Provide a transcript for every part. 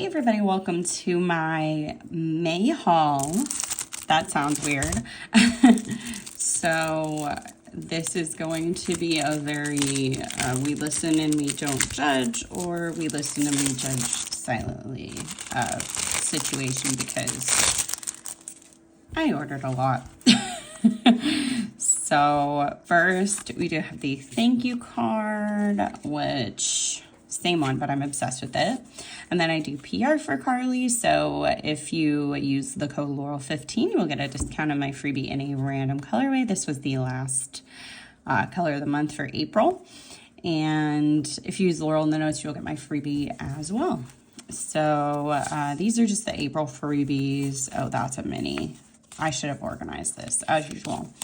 Hey everybody, welcome to my May haul. That sounds weird. So this is going to be a very we listen and we don't judge, or we listen and we judge silently situation, because I ordered a lot. So first we do have the thank you card, which same one, but I'm obsessed with it. And then I do PR for Carlea, so if you use the code Laurel15, you will get a discount on my freebie in a random colorway. This was the last color of the month for April. And if you use Laurel in the notes, you'll get my freebie as well. So these are just the April freebies. Oh, that's a mini. I should have organized this as usual.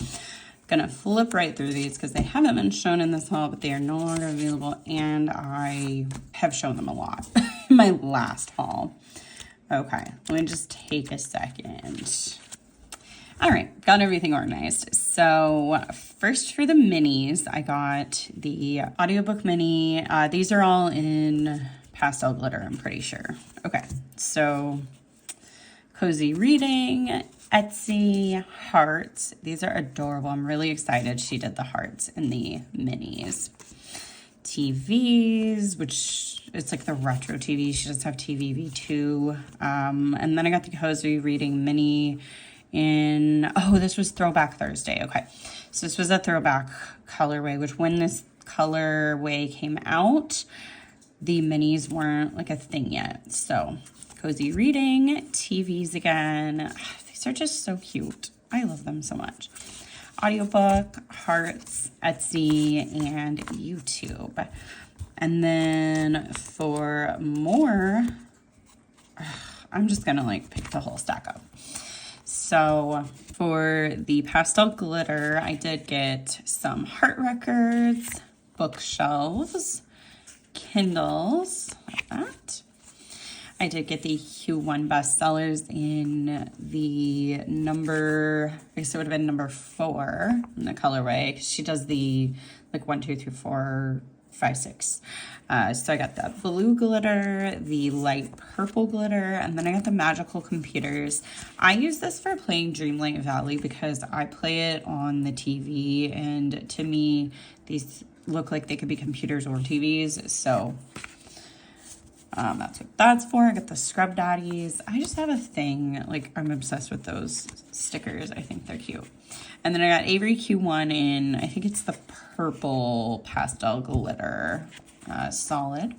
Gonna flip right through these because they haven't been shown in this haul, but they are no longer available, and I have shown them a lot in my last haul. Okay, let me just take a second. All right, got everything organized. So first for the minis, I got the audiobook mini. These are all in pastel glitter, I'm pretty sure. Okay, so cozy reading, Etsy, hearts. These are adorable. I'm really excited she did the hearts in the minis. TVs, which it's like the retro TV. She does have TV V2. And then I got the cozy reading mini in, oh, this was Throwback Thursday. Okay. So this was a throwback colorway, which when this colorway came out, the minis weren't like a thing yet. So cozy reading, TVs again. These are just so cute. I love them so much. Audiobook, hearts, Etsy, and YouTube. And then for more, I'm just gonna like pick the whole stack up. So for the pastel glitter, I did get some heart records, bookshelves, Kindles, like that. I did get the Q1 bestsellers in the number, I guess it would have been number 4 in the colorway, because she does the like 1, 2, 3, 4, 5, 6. So I got the blue glitter, the light purple glitter, and then I got the magical computers. I use this for playing Dreamlight Valley because I play it on the TV, and to me, these look like they could be computers or TVs, so that's what that's for. I got the Scrub Daddies. I just have a thing, like I'm obsessed with those stickers. I think they're cute. And then I got Avery Q1 in, I think it's the purple pastel glitter solid.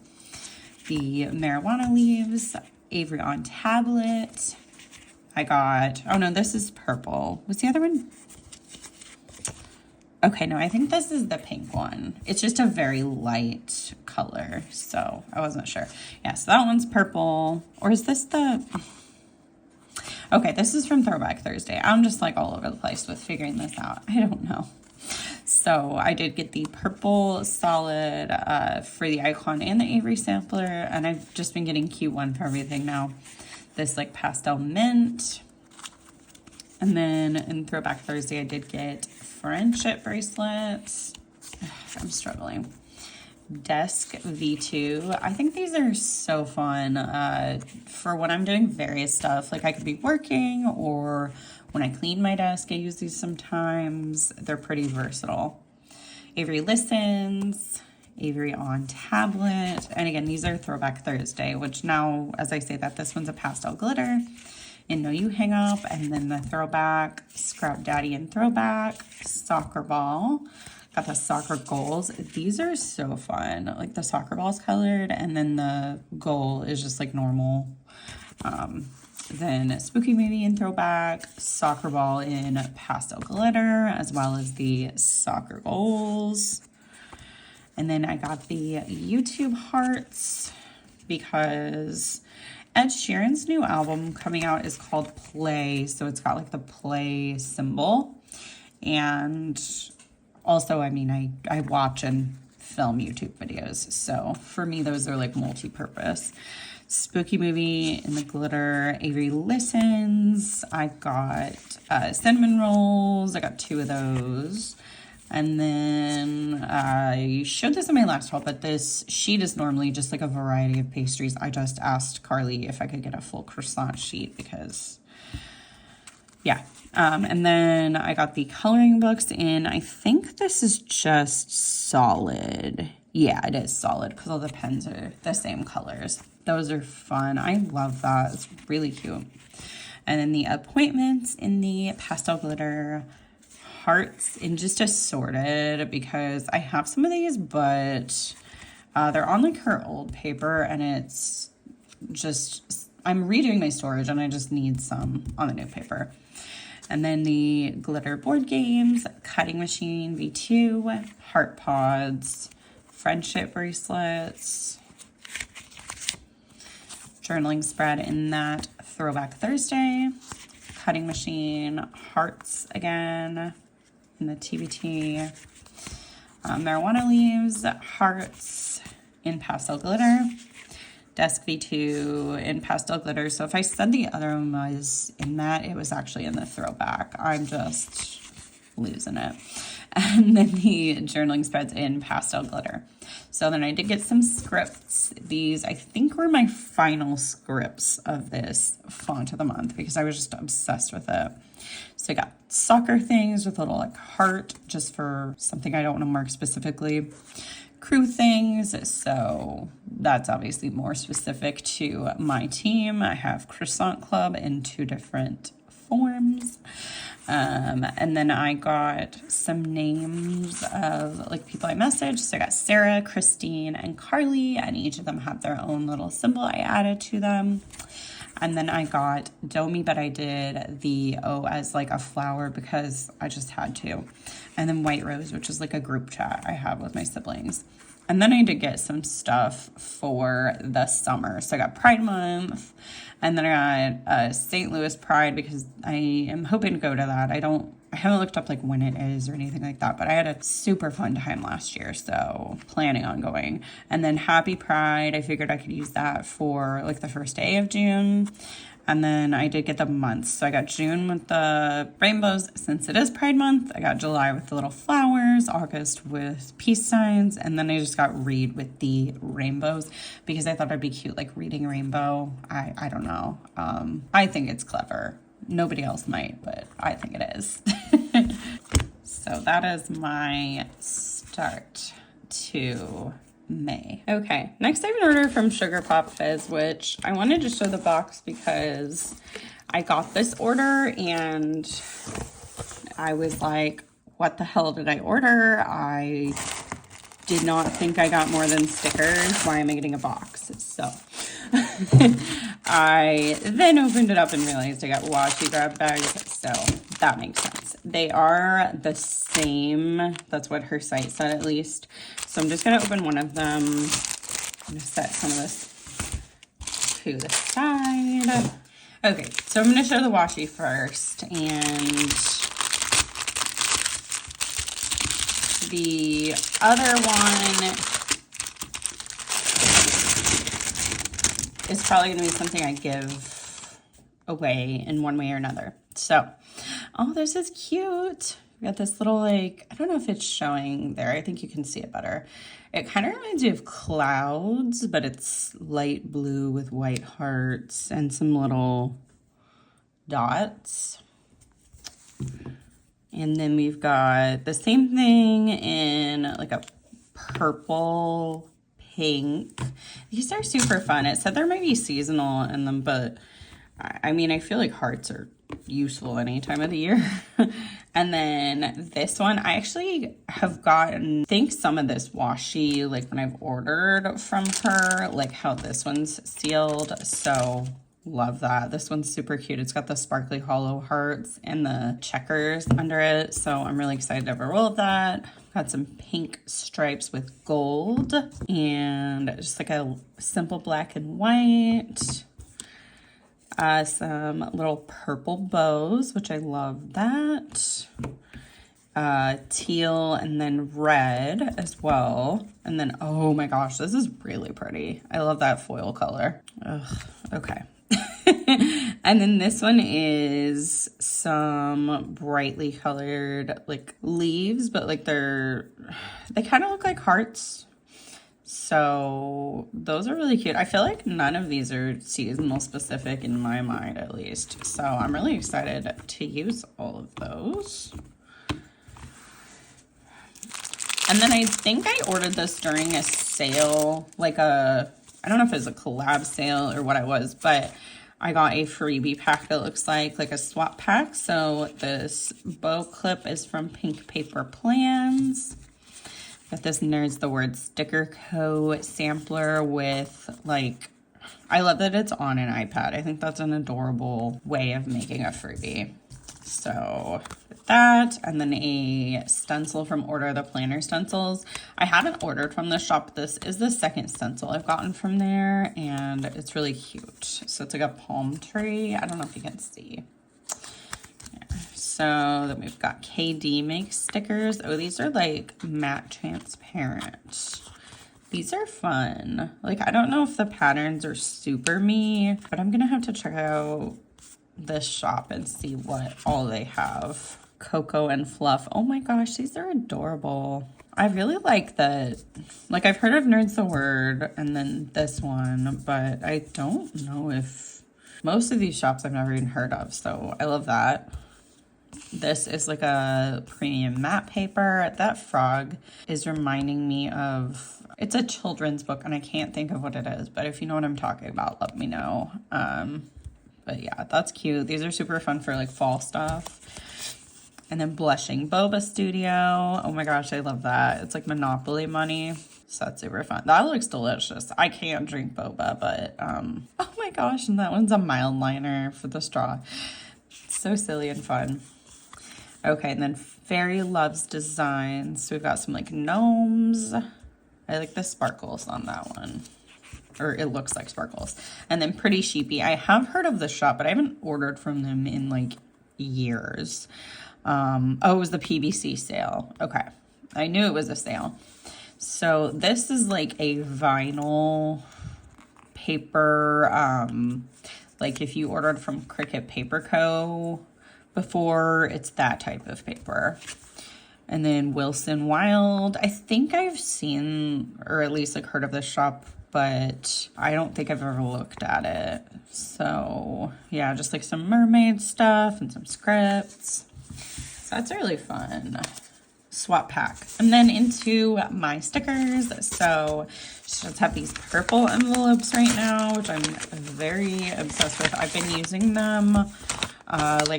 The marijuana leaves, Avery on tablet. I got, oh no, this is purple. What's the other one? Okay, no, I think this is the pink one. It's just a very light color, so I wasn't sure. Yeah, so that one's purple. Or is this the... Okay, this is from Throwback Thursday. I'm just like all over the place with figuring this out. I don't know. So I did get the purple solid for the icon and the Avery sampler, and I've just been getting Q1 for everything now. This like pastel mint. And then in Throwback Thursday, I did get friendship bracelets. I'm struggling. Desk V2. I think these are so fun for when I'm doing various stuff. Like I could be working, or when I clean my desk, I use these sometimes. They're pretty versatile. Avery listens. Avery on tablet. And again, these are Throwback Thursday, which now, as I say that, this one's a pastel glitter. And No You Hang Up, and then the throwback, Scrub Daddy and throwback, soccer ball. Got the soccer goals. These are so fun. Like the soccer ball's colored, and then the goal is just like normal. Then spooky movie in throwback, soccer ball in pastel glitter, as well as the soccer goals. And then I got the YouTube hearts because Ed Sheeran's new album coming out is called Play, so it's got like the play symbol. And also, I mean, I watch and film YouTube videos, so for me, those are like multi-purpose. Spooky movie in the glitter, Avery listens. I got cinnamon rolls. I got 2 of those. And then I showed this in my last haul, but this sheet is normally just like a variety of pastries. I just asked Carly if I could get a full croissant sheet because, yeah. And then I got the coloring books in. I think this is just solid. Yeah, it is solid because all the pens are the same colors. Those are fun. I love that. It's really cute. And then the appointments in the pastel glitter hearts in just assorted because I have some of these, but they're on like her old paper and it's just, I'm redoing my storage and I just need some on the new paper. And then the glitter board games, cutting machine V2, heart pods, friendship bracelets, journaling spread in that Throwback Thursday, cutting machine, hearts again in the TBT, marijuana leaves, hearts in pastel glitter, desk V2 in pastel glitter. So if I said the other one was in that, it was actually in the throwback. I'm just losing it. And then the journaling spreads in pastel glitter. So then I did get some scripts. These, I think, were my final scripts of this font of the month because I was just obsessed with it. So I got soccer things with a little like heart just for something I don't want to mark specifically. Crew things, so that's obviously more specific to my team. I have Croissant Club in 2 different forms. And then I got some names of like people I messaged. So I got Sarah, Christine, and Carly, and each of them have their own little symbol I added to them. And then I got Domi, but I did the O as like a flower because I just had to. And then White Rose, which is like a group chat I have with my siblings. And then I did get some stuff for the summer. So I got Pride Month, and then I got St. Louis Pride because I am hoping to go to that. I haven't looked up like when it is or anything like that, but I had a super fun time last year, so planning on going. And then Happy Pride, I figured I could use that for like the first day of June. And then I did get the months. So I got June with the rainbows since it is Pride Month. I got July with the little flowers, August with peace signs, and then I just got Read with the rainbows because I thought it'd be cute, like reading a rainbow. I don't know. I think it's clever. Nobody else might, but I think it is. So that is my start to May. Okay, next I have an order from Sugar Pop Fizz, which I wanted to show the box because I got this order and I was like, what the hell did I order? I did not think I got more than stickers. Why am I getting a box? So I then opened it up and realized I got washi grab bags, so that makes sense. They are the same. That's what her site said, at least. So I'm just going to open one of them. I'm going to set some of this to the side. Okay, so I'm going to show the washi first. And the other one is probably going to be something I give away in one way or another. So, oh, this is cute. We got this little, like, I don't know if it's showing there. I think you can see it better. It kind of reminds me of clouds, but it's light blue with white hearts and some little dots. And then we've got the same thing in like a purple pink. These are super fun. It said there might be seasonal in them, but I mean, I feel like hearts are useful any time of the year. And then this one, I actually have gotten, I think some of this washi, like when I've ordered from her, like how this one's sealed. So love that. This one's super cute. It's got the sparkly hollow hearts and the checkers under it. So I'm really excited to have a roll of that. Got some pink stripes with gold and just like a simple black and white. Some little purple bows, which I love that. Teal and then red as well. And then, oh my gosh, this is really pretty. I love that foil color. Ugh, okay. And then this one is some brightly colored like leaves, but like they kind of look like hearts. So those are really cute. I feel like none of these are seasonal specific in my mind, at least. So I'm really excited to use all of those. And then I think I ordered this during a sale, like I don't know if it was a collab sale or what it was, but I got a freebie pack that looks like a swap pack. So this bow clip is from Pink Paper Plans. Got this Nerds the Word Sticker Co. sampler with I love that it's on an iPad. I think that's an adorable way of making a freebie. So that, and then a stencil from Order the Planner Stencils. I haven't ordered from this shop. This is the second stencil I've gotten from there, and it's really cute. So it's like a palm tree. I don't know if you can see. Yeah. So then we've got KD Makes stickers. Oh, these are like matte transparent. These are fun. I don't know if the patterns are super me, but I'm gonna have to check out this shop and see what all they have. Cocoa and Fluff. Oh my gosh, these are adorable. I really like that. I've heard of Nerds the Word and then this one, but I don't know if most of these shops I've never even heard of, so I love that. This is like a premium matte paper. That frog is reminding me of, it's a children's book and I can't think of what it is, but if you know what I'm talking about, let me know. But yeah, that's cute. These are super fun for fall stuff. And then Blushing Boba Studio. Oh my gosh, I love that. It's like Monopoly money. So that's super fun. That looks delicious. I can't drink boba, but oh my gosh, and that one's a mild liner for the straw. So silly and fun. Okay, and then Fairy Loves Designs. So we've got some gnomes. I like the sparkles on that one. Or it looks like sparkles. And then Pretty Sheepy. I have heard of the shop, but I haven't ordered from them in years. Oh, it was the PBC sale. Okay. I knew it was a sale. So this is a vinyl paper. If you ordered from Cricut Paper Co. before, it's that type of paper. And then Wilson Wild. I think I've seen, or at least heard of this shop, but I don't think I've ever looked at it. So yeah, just some mermaid stuff and some scripts. So that's really fun. Swap pack. And then into my stickers. So she does have these purple envelopes right now, which I'm very obsessed with. I've been using them,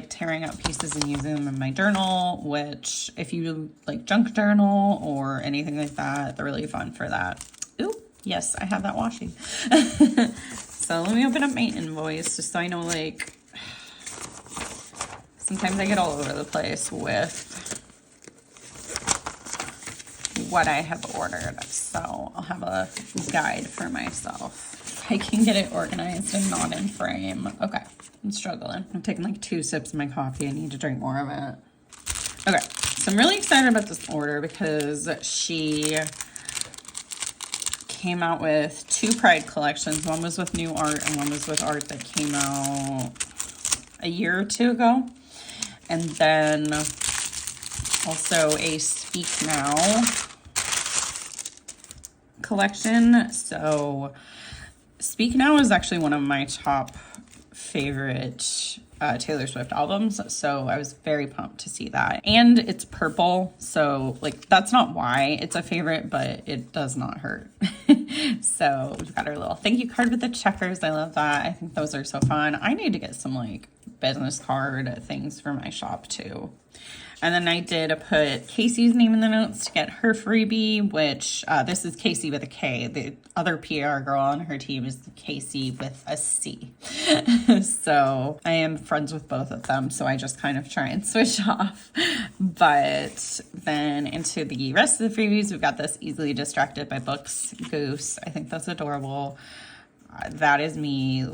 tearing out pieces and using them in my journal, which if you junk journal or anything like that, they're really fun for that. Ooh. Yes, I have that washing. So let me open up my invoice just so I know, sometimes I get all over the place with what I have ordered. So I'll have a guide for myself. I can get it organized and not in frame. Okay, I'm struggling. I'm taking 2 sips of my coffee. I need to drink more of it. Okay, so I'm really excited about this order because she came out with 2 Pride collections. One was with new art and one was with art that came out a year or 2 ago. And then also a Speak Now collection. So Speak Now is actually one of my top favorite Taylor Swift albums, so I was very pumped to see that. And it's purple, so that's not why it's a favorite, but it does not hurt. So we've got our little thank you card with the checkers. I love that. I think those are so fun. I need to get some business card things for my shop too. And then I did put Casey's name in the notes to get her freebie, which this is Casey with a K. The other PR girl on her team is Casey with a C. So I am friends with both of them, so I just kind of try and switch off. But then into the rest of the freebies, we've got this Easily Distracted by Books Goose. I think that's adorable. That is me,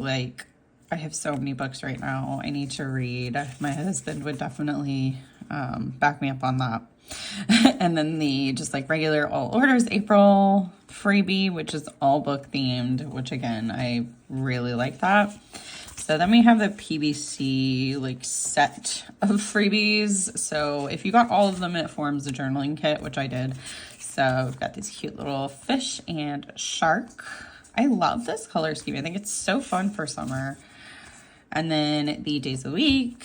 I have so many books right now I need to read. My husband would definitely back me up on that. And then the just regular all orders April freebie, which is all book themed, which again, I really like that. So then we have the PBC like set of freebies. So if you got all of them, it forms a journaling kit, which I did. So we've got these cute little fish and shark. I love this color scheme. I think it's so fun for summer. And then the days of the week,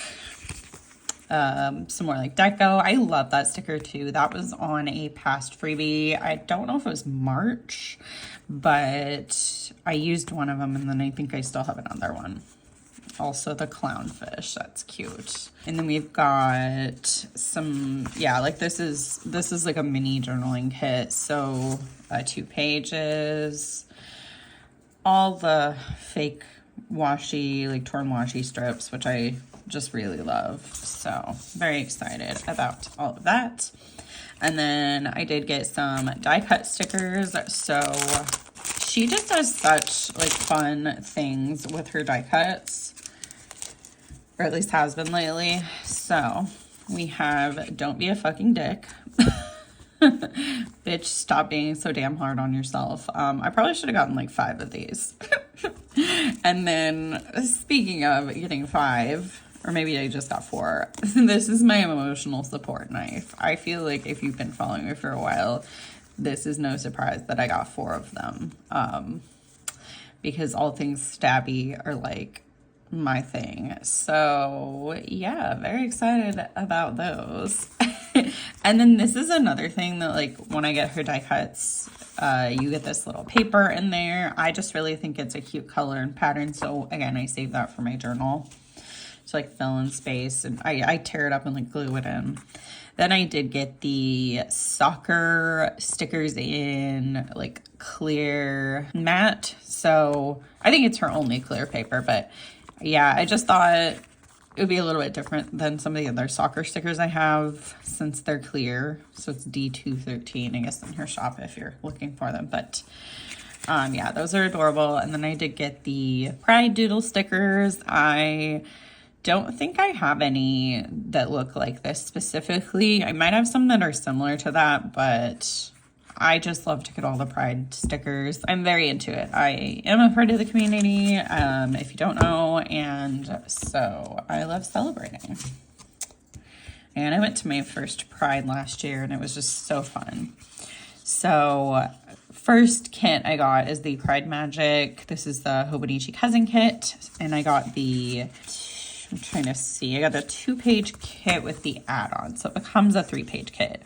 some more like deco. I love that sticker too. That was on a past freebie. I don't know if it was March, but I used one of them, and then I think I still have another one. Also the clownfish, that's cute. And then we've got some, yeah, like this is like a mini journaling kit. So 2 pages, all the fake washi, like torn washi strips, which I just really love. So very excited about all of that. And then I did get some die cut stickers. So she just does such like fun things with her die cuts, or at least has been lately. So we have Don't Be a Fucking Dick. Bitch, stop being so damn hard on yourself. I probably should have gotten like 5 of these. And then speaking of getting 5, or maybe I just got 4. This is my emotional support knife. I feel like if you've been following me for a while, this is no surprise that I got 4 of them. Because all things stabby are like my thing. So yeah, very excited about those. And then this is another thing that like when I get her die cuts, you get this little paper in there. I just really think it's a cute color and pattern. So again, I save that for my journal to like fill in space, and I tear it up and like glue it in. Then I did get the soccer stickers in like clear matte. So I think it's her only clear paper, but yeah, I just thought it would be a little bit different than some of the other soccer stickers I have since they're clear. So it's D213, I guess, in her shop if you're looking for them. But yeah, those are adorable. And then I did get the Pride Doodle stickers. I don't think I have any that look like this specifically. I might have some that are similar to that, but I just love to get all the Pride stickers. I'm very into it. I am a part of the community, if you don't know, and so I love celebrating. And I went to my first Pride last year, and it was just so fun. So first kit I got is the Pride Magic. This is the Hobonichi Cousin kit, and I got the, I'm trying to see, I got the 2-page kit with the add-on, so it becomes a 3-page kit.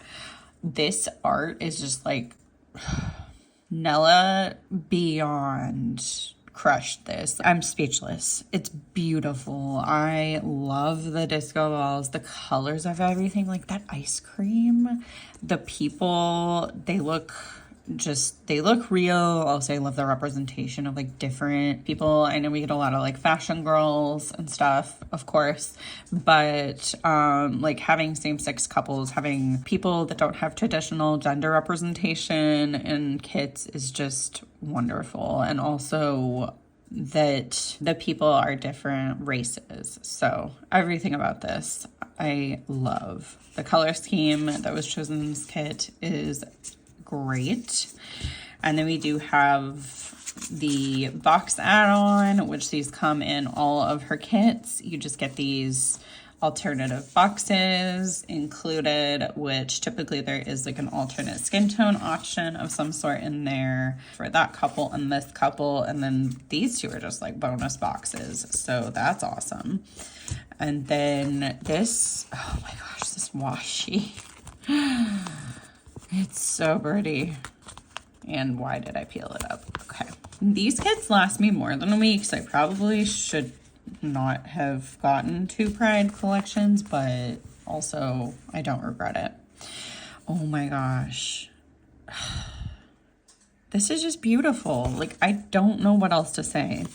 This art is just like, Nella beyond crushed this. I'm speechless. It's beautiful. I love the disco balls, the colors of everything, like that ice cream. The people, they look real. Also, I love the representation of like different people. I know we get a lot of like fashion girls and stuff, of course, but like having same-sex couples, having people that don't have traditional gender representation in kits is just wonderful. And also that the people are different races. So everything about this I love. The color scheme that was chosen in this kit is great. And then we do have the box add-on, which these come in all of her kits. You just get these alternative boxes included, which typically there is like an alternate skin tone option of some sort in there for that couple and this couple. And then these two are just like bonus boxes. So that's awesome. And then this, oh my gosh, this washi. It's so pretty. And why did I peel it up? Okay. These kits last me more than a week, so I probably should not have gotten 2 Pride collections, but also I don't regret it. Oh my gosh. This is just beautiful. Like, I don't know what else to say.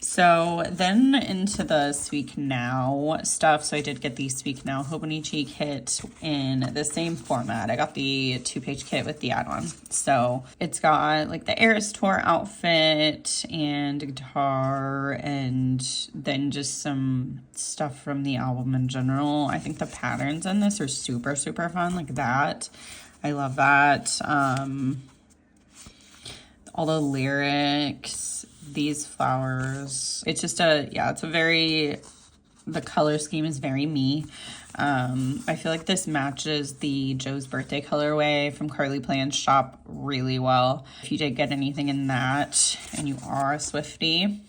So then into the Speak Now stuff. So I did get the Speak Now Hobonichi kit in the same format. I got the 2-page kit with the add-on. So it's got like the Eras Tour outfit and guitar, and then just some stuff from the album in general. I think the patterns in this are super, super fun, like that. I love that. all the lyrics, these flowers. It's just it's a very, the color scheme is very me. I feel like this matches the Joe's Birthday colorway from Carlea Plan's shop really well. If you did get anything in that and you are a Swiftie,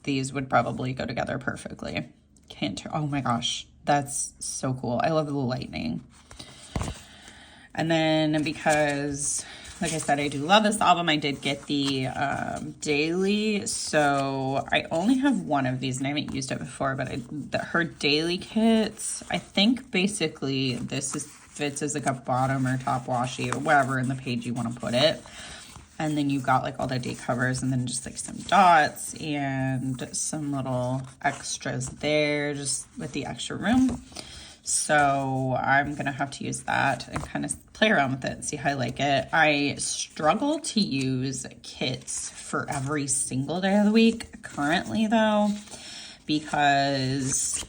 these would probably go together perfectly. Oh my gosh, that's so cool. I love the lightning. And then because, like I said, I do love this album, I did get the daily. So I only have one of these and I haven't used it before, but her daily kits, I think basically this fits as like a bottom or top washi or wherever in the page you want to put it. And then you got like all the date covers and then just like some dots and some little extras there just with the extra room. So I'm going to have to use that and kind of play around with it and see how I like it. I struggle to use kits for every single day of the week currently though, because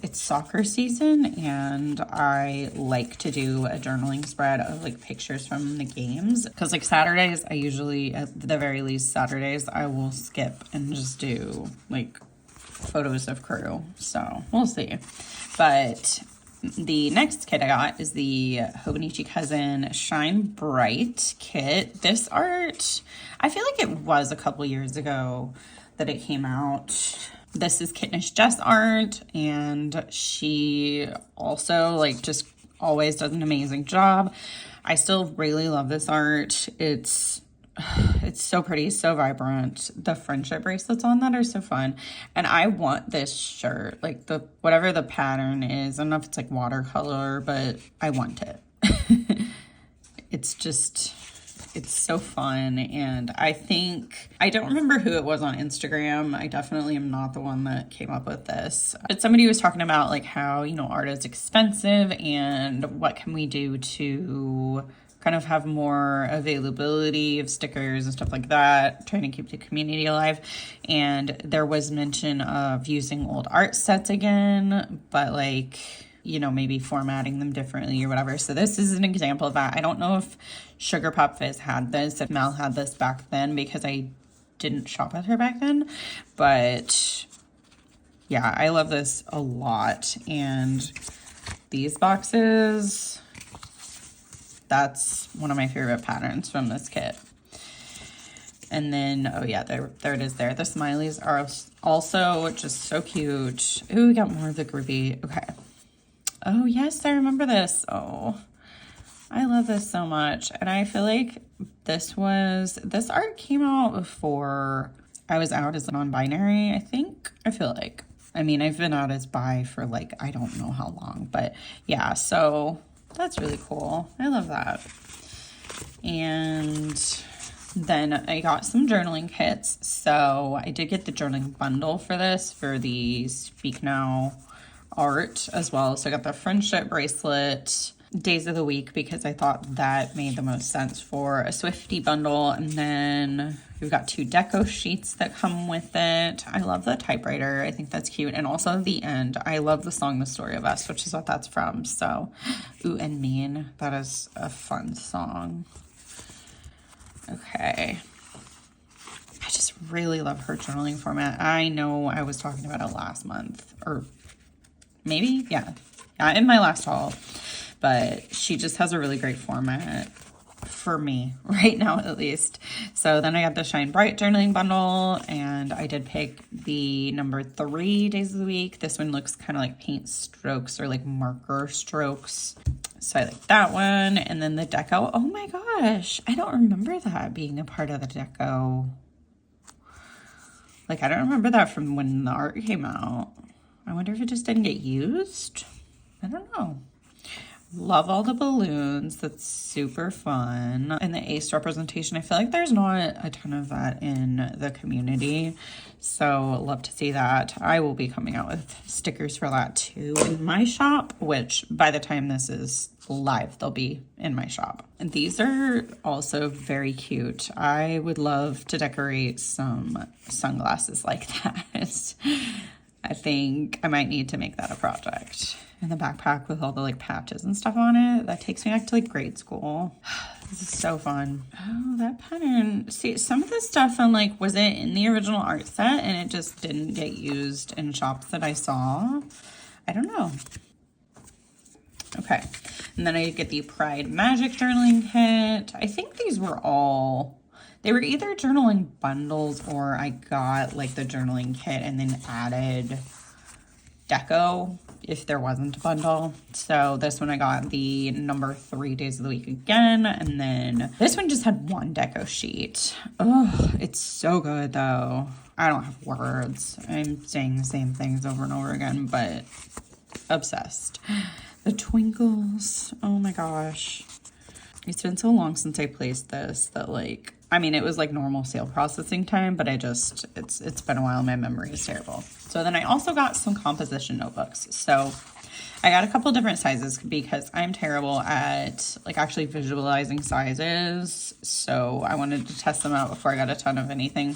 it's soccer season and I like to do a journaling spread of like pictures from the games. Because like Saturdays, I usually, at the very least Saturdays, I will skip and just do like photos of crew. So we'll see. But the next kit I got is the Hobonichi Cousin Shine Bright kit. This art, I feel like it was a couple years ago that it came out. This is Kitnish Jess art, and she also like just always does an amazing job. I still really love this art. It's so pretty, so vibrant. The friendship bracelets on that are so fun. And I want this shirt, like whatever the pattern is. I don't know if it's like watercolor, but I want it. It's so fun. And I don't remember who it was on Instagram. I definitely am not the one that came up with this. But somebody was talking about like how, art is expensive and what can we do to kind of have more availability of stickers and stuff like that, trying to keep the community alive. And there was mention of using old art sets again, but like, maybe formatting them differently or whatever. So this is an example of that. I don't know if Sugar Pop Fizz had this, if Mel had this back then, because I didn't shop with her back then. But yeah, I love this a lot. And these boxes, that's one of my favorite patterns from this kit. And then, oh yeah, there it is there. The smileys are also just so cute. Ooh, we got more of the groupie. Okay. Oh yes, I remember this. Oh, I love this so much. And I feel like this art came out before I was out as a non-binary, I think. I feel like. I mean, I've been out as bi for like, I don't know how long, but yeah, so that's really cool. I love that. And then I got some journaling kits. So I did get the journaling bundle for this, for the Speak Now art as well. So I got the friendship bracelet, days of the week, because I thought that made the most sense for a Swiftie bundle. And then we've got 2 deco sheets that come with it. I love the typewriter. I think that's cute. And also the end. I love the song The Story of Us, which is what that's from. So, ooh, and mean. That is a fun song. Okay. I just really love her journaling format. I know I was talking about it last month, or maybe, yeah, in my last haul. But she just has a really great format for me right now, at least. So then I got the Shine Bright journaling bundle, and I did pick the number 3 days of the week. This one looks kind of like paint strokes or like marker strokes. So I like that one. And then the deco. Oh my gosh, I don't remember that being a part of the deco. Like, I don't remember that from when the art came out. I wonder if it just didn't get used. I don't know. Love all the balloons. That's super fun. And the ace representation, I feel like there's not a ton of that in the community. So love to see that. I will be coming out with stickers for that too in my shop, which by the time this is live, they'll be in my shop. And these are also very cute. I would love to decorate some sunglasses like that. I think I might need to make that a project. And the backpack with all the like patches and stuff on it, that takes me back to like grade school. This is so fun. Oh, that pattern. See, some of this stuff I'm like, was it in the original art set and it just didn't get used in shops that I saw? I don't know. Okay, and then I get the Pride Magic journaling kit. I think these were all, they were either journaling bundles or I got like the journaling kit and then added deco if there wasn't a bundle. So this one I got the number 3 days of the week again, and then this one just had one deco sheet. Oh, it's so good though. I don't have words. I'm saying the same things over and over again, but obsessed. The twinkles, oh my gosh. It's been so long since I placed this that like, I mean, it was like normal sale processing time, but it's been a while. My memory is terrible. So then I also got some composition notebooks. So I got a couple different sizes because I'm terrible at like actually visualizing sizes. So I wanted to test them out before I got a ton of anything.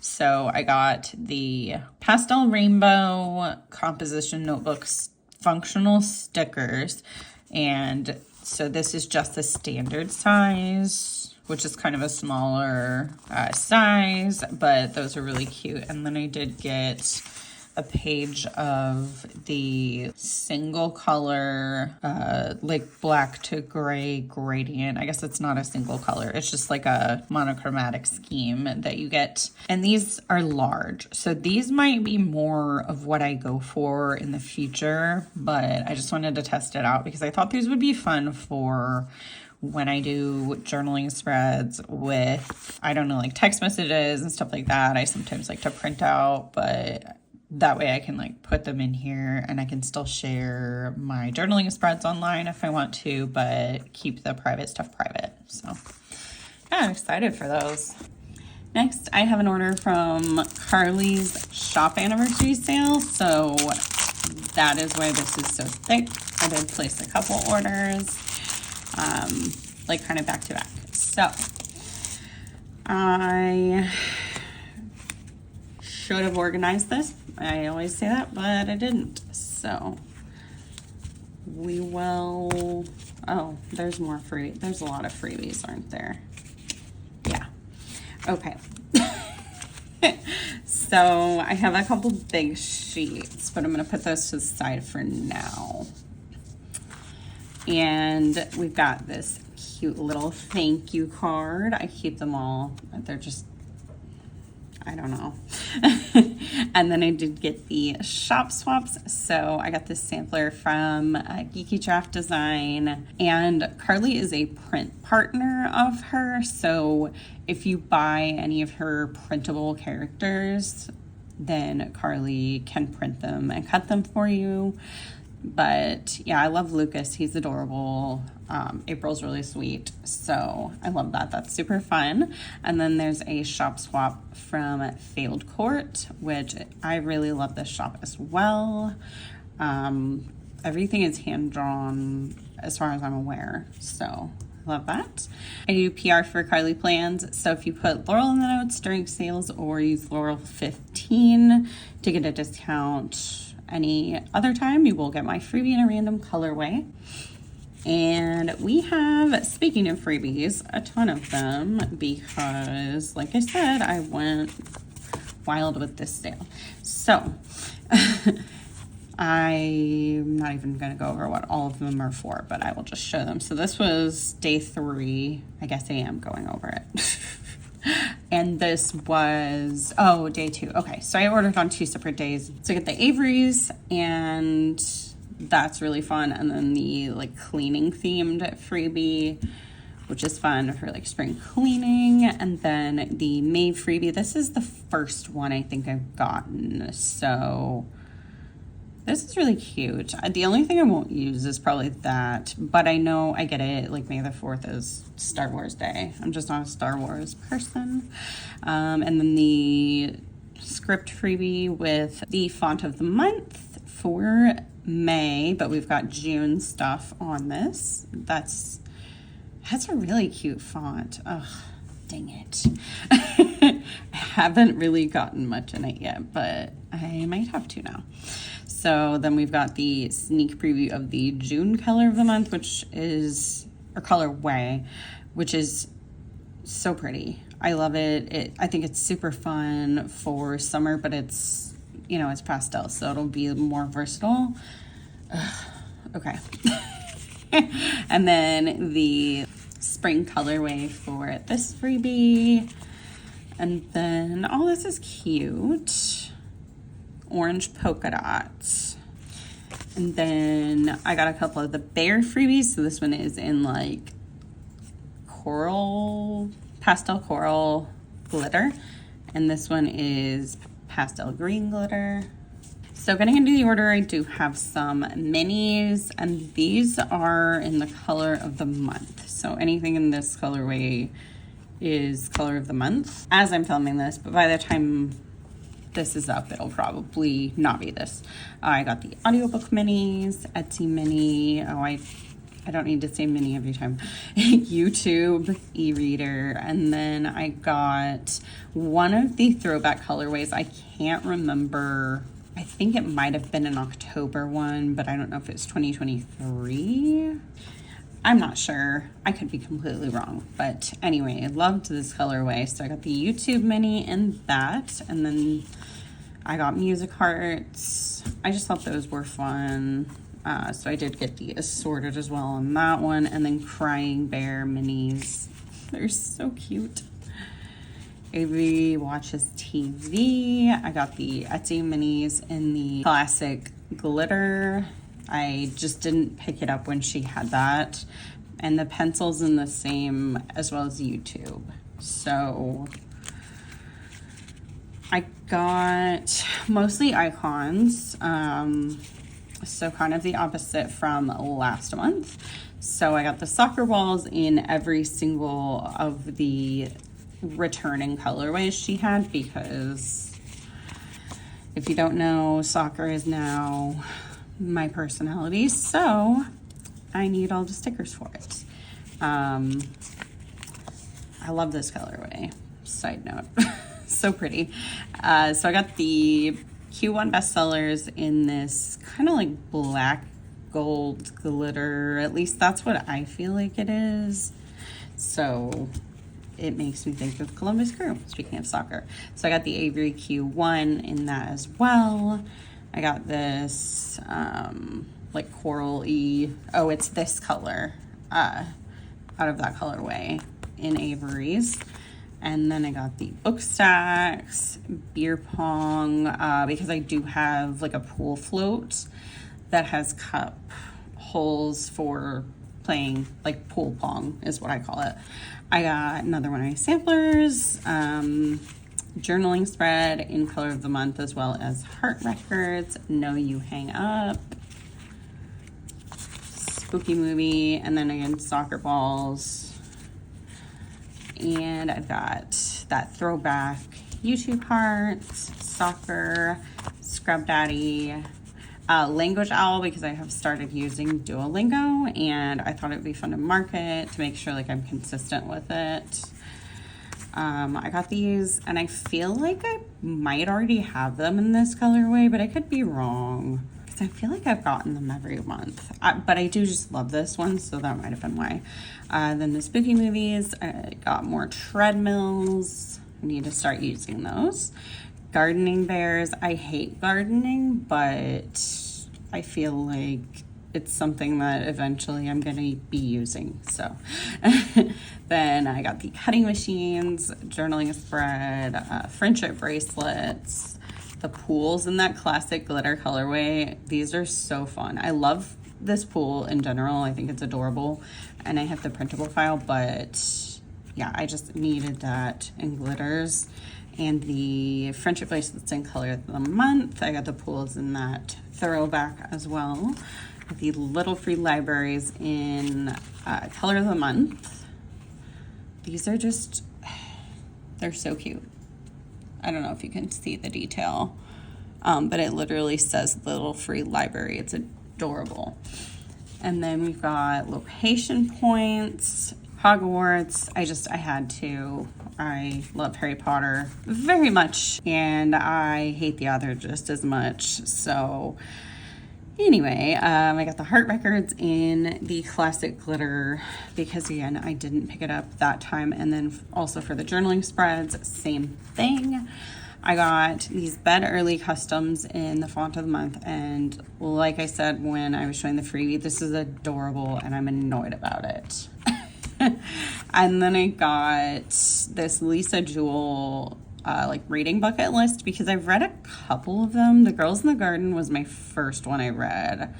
So I got the Pastel Rainbow composition notebooks, functional stickers. And so this is just the standard size, which is kind of a smaller size, but those are really cute. And then I did get a page of the single color, like black to gray gradient. I guess it's not a single color. It's just like a monochromatic scheme that you get. And these are large. So these might be more of what I go for in the future, but I just wanted to test it out because I thought these would be fun for when I do journaling spreads with, I don't know, like text messages and stuff like that. I sometimes like to print out, but that way I can like put them in here and I can still share my journaling spreads online if I want to, but keep the private stuff private. So yeah, I'm excited for those. Next, I have an order from Carlea's shop anniversary sale. So that is why this is so thick. I did place a couple orders, like kind of back to back. So I should have organized this. I always say that, but I didn't. So we will, oh, there's more free. There's a lot of freebies, aren't there? Yeah. Okay. So I have a couple big sheets, but I'm going to put those to the side for now. And we've got this cute little thank you card. I keep them all. They're just, I don't know. And then I did get the shop swaps. So I got this sampler from Geeky Draft Design, and Carlea is a print partner of her. So if you buy any of her printable characters, then Carlea can print them and cut them for you. But yeah, I love Lucas. He's adorable. April's really sweet. So I love that. That's super fun. And then there's a shop swap from Fabled Court, which I really love this shop as well. Everything is hand drawn as far as I'm aware. So I love that. I do PR for Carlea plans. So if you put Laurel in the notes during sales or use Laurel 15 to get a discount any other time, you will get my freebie in a random colorway. And we have, speaking of freebies, a ton of them because, like I said, I went wild with this sale. So I'm not even going to go over what all of them are for, but I will just show them. So this was day 3. I guess I am going over it. And this was, oh, day 2. Okay, so I ordered on 2 separate days. So I get the Averys, and that's really fun. And then the like cleaning themed freebie, which is fun for like spring cleaning. And then the May freebie. This is the first one I think I've gotten. So this is really cute. The only thing I won't use is probably that, but I know I get it. Like May the 4th is Star Wars Day. I'm just not a Star Wars person. And then the script freebie with the font of the month for May, but we've got June stuff on this. That's a really cute font. Ugh, dang it. I haven't really gotten much in it yet, but I might have to now. So then we've got the sneak preview of the June color of the month, which is, or colorway, which is so pretty. I love it. I think it's super fun for summer, but it's, you know, it's pastel, so it'll be more versatile. Okay. And then the spring colorway for this freebie. And then, oh, this is cute. Orange polka dots. And then I got a couple of the bear freebies. So this one is in like coral, pastel coral glitter. And this one is pastel green glitter. So getting into the order, I do have some minis, and these are in the color of the month. So anything in this colorway is color of the month as I'm filming this, but by the time this is up, it'll probably not be this. I got the audiobook minis, Etsy mini. Oh, I don't need to say mini every time. YouTube e-reader. And then I got one of the throwback colorways. I can't remember. I think it might have been an October one, but I don't know if it's 2023. I'm not sure. I could be completely wrong. But anyway, I loved this colorway. So I got the YouTube mini and that. And then I got music hearts. I just thought those were fun. So I did get the assorted as well on that one. And then Crying Bear minis. They're so cute. Avery watches TV. I got the Etsy minis in the classic glitter. I just didn't pick it up when she had that. And the pencils in the same as well as YouTube. So I got mostly icons. So kind of the opposite from last month. So I got the soccer balls in every single of the returning colorways she had, because if you don't know, soccer is now my personality, so I need all the stickers for it. I love this colorway, side note. So pretty. So I got the Q1 bestsellers in this kind of like black gold glitter. At least that's what I feel like it is. So it makes me think of Columbus Crew, speaking of soccer. So I got the Avery Q1 in that as well. I got this like coral-y, oh, it's this color, out of that colorway in Avery's. And then I got the book stacks, beer pong, because I do have like a pool float that has cup holes for playing like pool pong is what I call it. I got another one of my samplers, journaling spread in color of the month, as well as heart records, Know You Hang Up, spooky movie, and then again soccer balls. And I've got that throwback YouTube hearts, soccer, Scrub Daddy, Language Owl, because I have started using Duolingo and I thought it'd be fun to market to make sure like I'm consistent with it. I got these and I feel like I might already have them in this colorway, but I could be wrong because I feel like I've gotten them every month. But I do just love this one, so that might have been why. Then the spooky movies, I got more treadmills. I need to start using those. Gardening bears. I hate gardening, but I feel like it's something that eventually I'm going to be using. So then I got the cutting machines, journaling spread, friendship bracelets, the pools in that classic glitter colorway. These are so fun. I love this pool in general. I think it's adorable. And I have the printable file, but yeah, I just needed that in glitters. And the friendship bracelets in color of the month. I got the pools in that throwback as well. The little free libraries in color of the month. These are just, they're so cute. I don't know if you can see the detail, but it literally says little free library. It's adorable. And then we've got location points, Hogwarts. I had to. I love Harry Potter very much, and I hate the author just as much. So Anyway, I got the heart records in the classic glitter because, again, I didn't pick it up that time. And then also for the journaling spreads, same thing. I got these Bed Early Customs in the font of the month. And like I said when I was showing the freebie, this is adorable and I'm annoyed about it. And then I got this Lisa Jewell like reading bucket list because I've read a couple of them. The Girls in the Garden was my first one I read.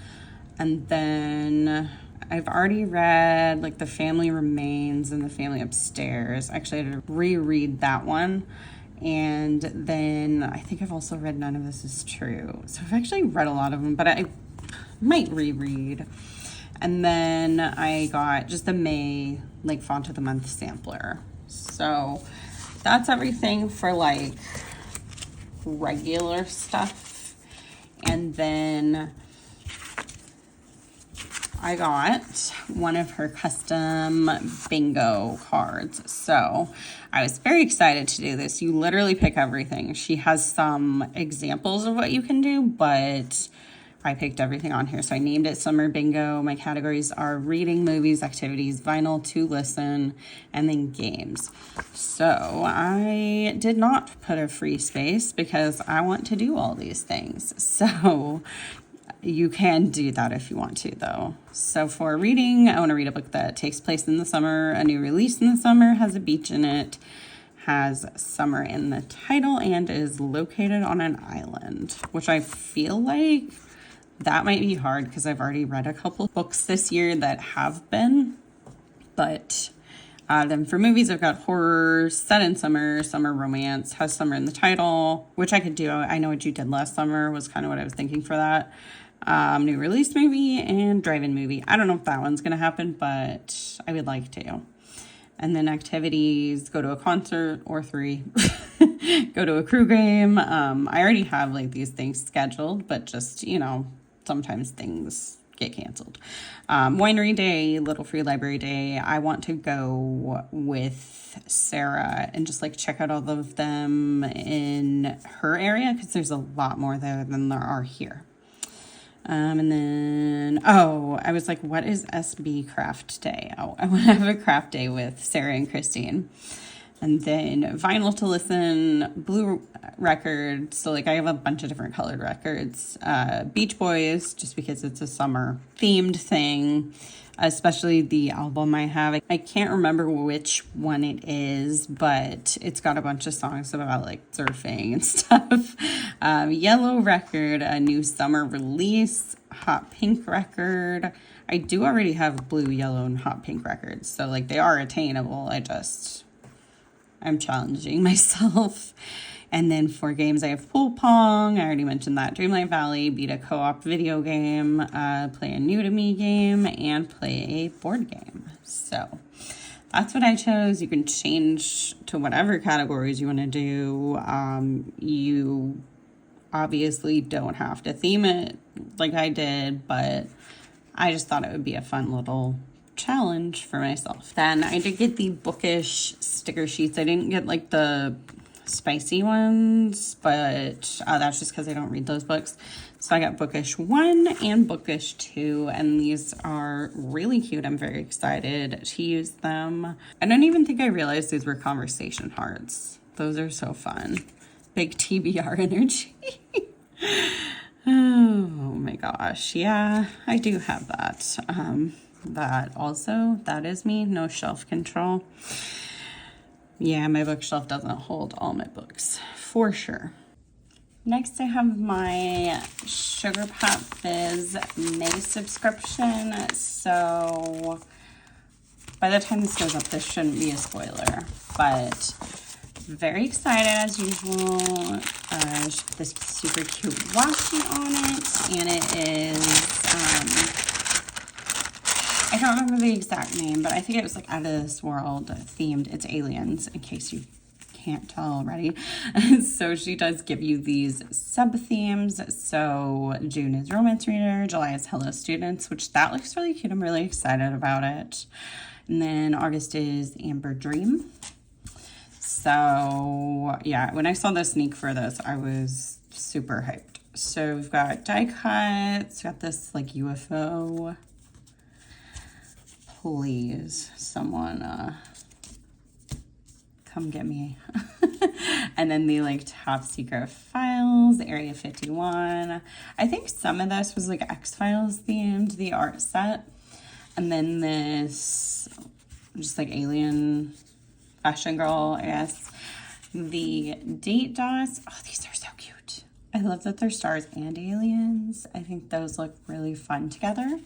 And then I've already read like The Family Remains and The Family Upstairs. Actually, I had to reread that one. And then I think I've also read None of This Is True. So I've actually read a lot of them, but I might reread. And then I got just the May like font of the month sampler. So that's everything for like regular stuff. And then I got one of her custom bingo cards. So I was very excited to do this. You literally pick everything. She has some examples of what you can do, but I picked everything on here. So I named it Summer Bingo. My categories are reading, movies, activities, vinyl, to listen, and then games. So I did not put a free space because I want to do all these things. So you can do that if you want to, though. So for reading, I want to read a book that takes place in the summer, a new release in the summer, has a beach in it, has summer in the title, and is located on an island, which I feel like that might be hard because I've already read a couple books this year that have been. But then for movies, I've got horror, set in summer, summer romance, has summer in the title, which I could do. I Know What You Did Last Summer was kind of what I was thinking for that. New release movie and drive-in movie. I don't know if that one's going to happen, but I would like to. And then activities, go to a concert or 3, go to a crew game. I already have like these things scheduled, but just, you know, sometimes things get canceled. Winery day, Little Free Library Day. I want to go with Sarah and just like check out all of them in her area because there's a lot more there than there are here. And then, I was like, what is SB Craft Day? Oh, I want to have a craft day with Sarah and Christine. And then vinyl to listen, blue records. So like I have a bunch of different colored records. Beach Boys, just because it's a summer themed thing, especially the album I have. I can't remember which one it is, but it's got a bunch of songs about like surfing and stuff. Yellow record, a new summer release, hot pink record. I do already have blue, yellow, and hot pink records. So like they are attainable. I'm challenging myself. And then for games, I have pool pong. I already mentioned that. Dreamlight Valley, beat a co-op video game, play a new to me game, and play a board game. So that's what I chose. You can change to whatever categories you want to do. You obviously don't have to theme it like I did, but I just thought it would be a fun little challenge for myself. Then I did get the bookish sticker sheets. I didn't get like the spicy ones, but that's just because I don't read those books. So I got bookish 1 and bookish 2, and these are really cute. I'm very excited to use them. I don't even think I realized these were conversation hearts. Those are so fun. Big TBR energy. Oh my gosh. Yeah, I do have that. That is me. No shelf control. Yeah, my bookshelf doesn't hold all my books for sure. Next, I have my Sugar Pop Fizz May subscription. So by the time this goes up, this shouldn't be a spoiler, but very excited as usual. This super cute washi on it, and it is I don't remember the exact name, but I think it was like Out of This World themed. It's aliens, in case you can't tell already. So she does give you these sub-themes. So June is Romance Reader, July is Hello Students, which that looks really cute. I'm really excited about it. And then August is Amber Dream. So yeah, when I saw the sneak for this, I was super hyped. So we've got die cuts, got this like UFO. Please, someone come get me. And then the like top secret files, Area 51. I think some of this was like X-Files themed, the art set. And then this just like alien fashion girl, I guess. The date dots. Oh, these are so cute. I love that they're stars and aliens. I think those look really fun together.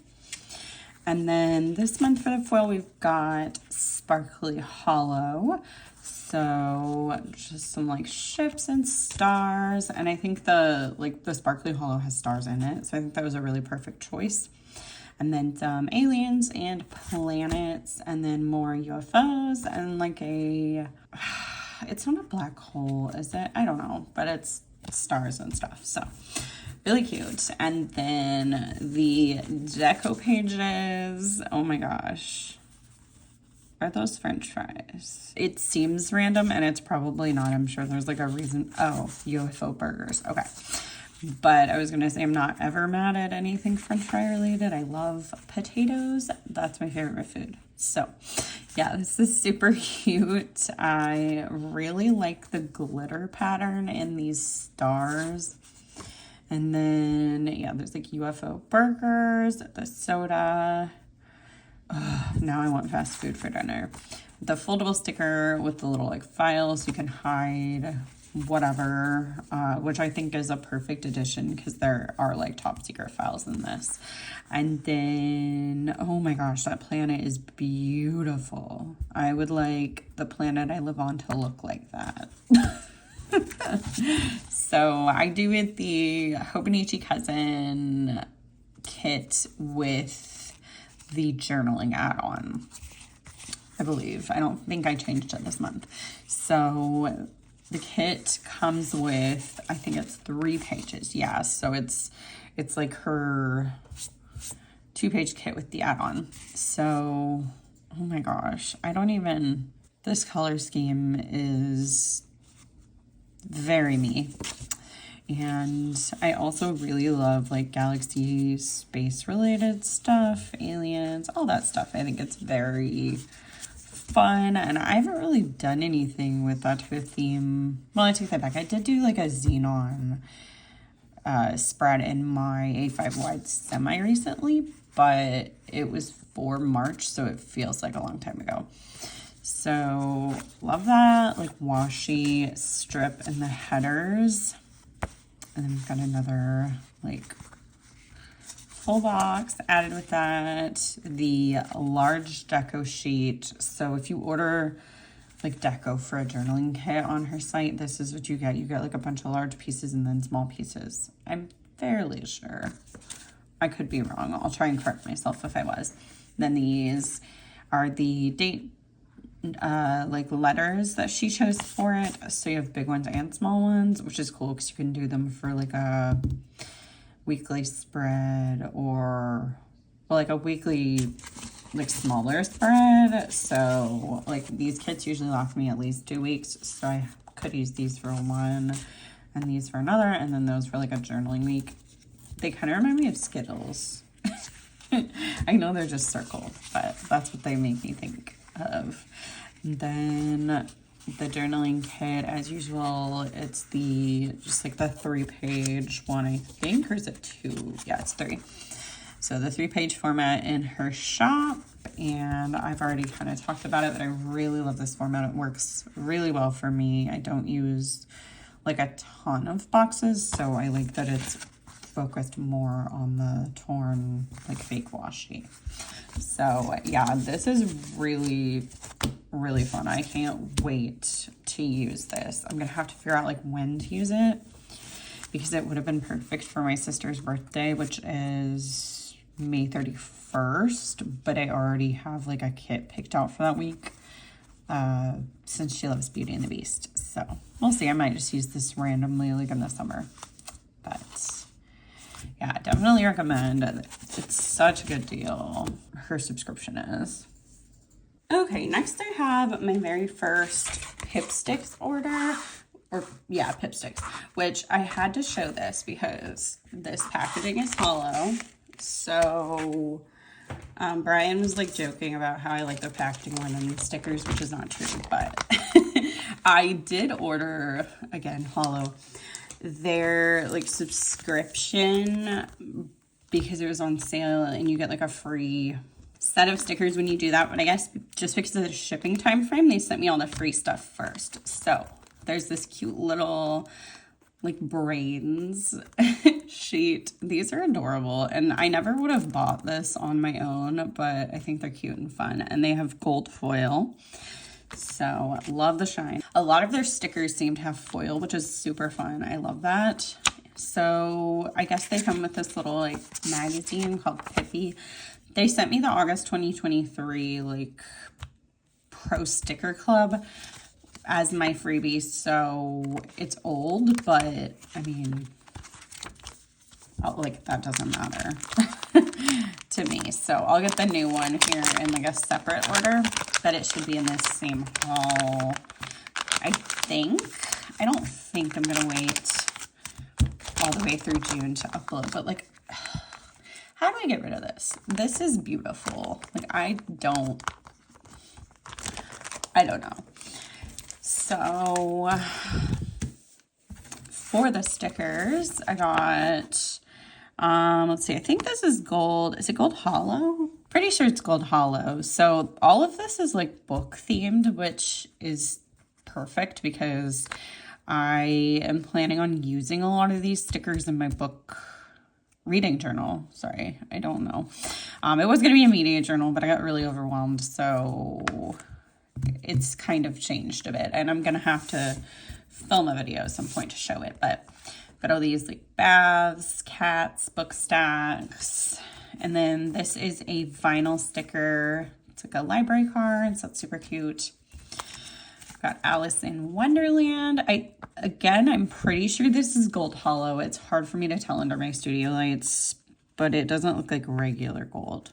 And then this month for the foil, we've got Sparkly Hollow. So just some like ships and stars. And I think the Sparkly Hollow has stars in it. So I think that was a really perfect choice. And then some aliens and planets, and then more UFOs, and like a, it's not a black hole, is it? I don't know, but it's stars and stuff. So really cute. And then the deco pages. Oh my gosh. Are those French fries? It seems random, and it's probably not. I'm sure there's like a reason. Oh, UFO burgers. Okay. But I was going to say I'm not ever mad at anything French fry related. I love potatoes. That's my favorite food. So yeah, this is super cute. I really like the glitter pattern in these stars. And then, yeah, there's like UFO burgers, the soda. Now I want fast food for dinner. The foldable sticker with the little like files you can hide whatever, which I think is a perfect addition because there are like top secret files in this. And then, oh my gosh, that planet is beautiful. I would like the planet I live on to look like that. So I do it the Hobonichi Cousin kit with the journaling add-on, I believe. I don't think I changed it this month. So the kit comes with, I think it's 3 pages. Yeah, so it's like her 2-page kit with the add-on. So, oh my gosh, this color scheme is very me. And I also really love like galaxy space related stuff, aliens, all that stuff. I think it's very fun, and I haven't really done anything with that type of theme. Well, I take that back. I did do like a Xenon spread in my A5 wide semi recently, but it was for March, so it feels like a long time ago. So love that, like washi strip in the headers. And then we've got another like full box added with that. The large deco sheet. So if you order like deco for a journaling kit on her site, this is what you get. You get like a bunch of large pieces and then small pieces. I'm fairly sure. I could be wrong. I'll try and correct myself if I was. Then these are the date like letters that she chose for it. So you have big ones and small ones, which is cool because you can do them for like a weekly spread or like a weekly like smaller spread. So like these kits usually last me at least 2 weeks, so I could use these for one and these for another, and then those for like a journaling week. They kind of remind me of Skittles. I know they're just circled, but that's what they make me think of. And then the journaling kit, as usual, it's just like the 3-page one, I think, or is it 2? Yeah, it's 3. So the 3-page format in her shop, and I've already kind of talked about it, but I really love this format. It works really well for me. I don't use like a ton of boxes, so I like that it's focused more on the torn like fake washi. So yeah, this is really fun. I can't wait to use this. I'm gonna have to figure out like when to use it, because it would have been perfect for my sister's birthday, which is May 31st, but I already have like a kit picked out for that week since she loves Beauty and the Beast. So we'll see. I might just use this randomly like in the summer, but yeah, definitely recommend. It's such a good deal. Her subscription is. Okay, next I have my very first Hip Sticks order. or yeah, pip sticks, which I had to show this because this packaging is hollow. So Brian was like joking about how I like the packaging more than the stickers, which is not true, but I did order, again, hollow, their like subscription because it was on sale and you get like a free set of stickers when you do that. But I guess just because of the shipping time frame, they sent me all the free stuff first. So there's this cute little like brains sheet. These are adorable, and I never would have bought this on my own, but I think they're cute and fun, and they have gold foil. So love the shine. A lot of their stickers seem to have foil, which is super fun. I love that. So I guess they come with this little like magazine called Pippy. They sent me the August 2023 like Pro Sticker Club as my freebie, so it's old, but I mean, like that doesn't matter to me. So I'll get the new one here in like a separate order, but it should be in this same haul, I think. I don't think I'm gonna wait all the way through June to upload, but like, how do I get rid of this? This is beautiful. Like I don't know. So for the stickers, I got, let's see, I think this is gold. Is it gold hollow? Pretty sure it's gold hollow. So all of this is like book themed, which is perfect because I am planning on using a lot of these stickers in my book reading journal. Sorry, I don't know. It was going to be a media journal, but I got really overwhelmed. So it's kind of changed a bit, and I'm gonna have to film a video at some point to show it. But got all these like baths, cats, book stacks, and then this is a vinyl sticker. It's like a library card, so it's super cute. Got Alice in Wonderland. I'm pretty sure this is gold hollow. It's hard for me to tell under my studio lights, but it doesn't look like regular gold.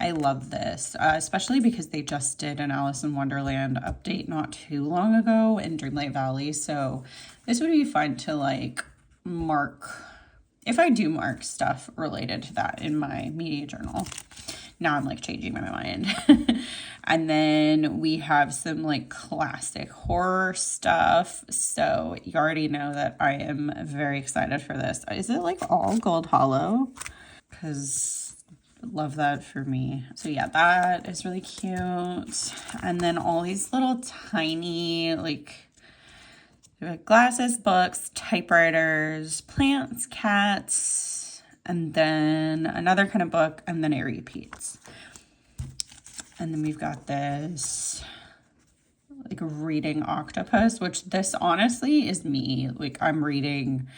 I love this, especially because they just did an Alice in Wonderland update not too long ago in Dreamlight Valley. So this would be fun to like mark, if I do mark stuff related to that in my media journal. Now I'm like changing my mind. And then we have some like classic horror stuff. So you already know that I am very excited for this. Is it like all gold hollow? Because love that for me. So yeah, that is really cute. And then all these little tiny like glasses, books, typewriters, plants, cats, and then another kind of book, and then it repeats. And then we've got this like reading octopus, which this honestly is me. Like I'm reading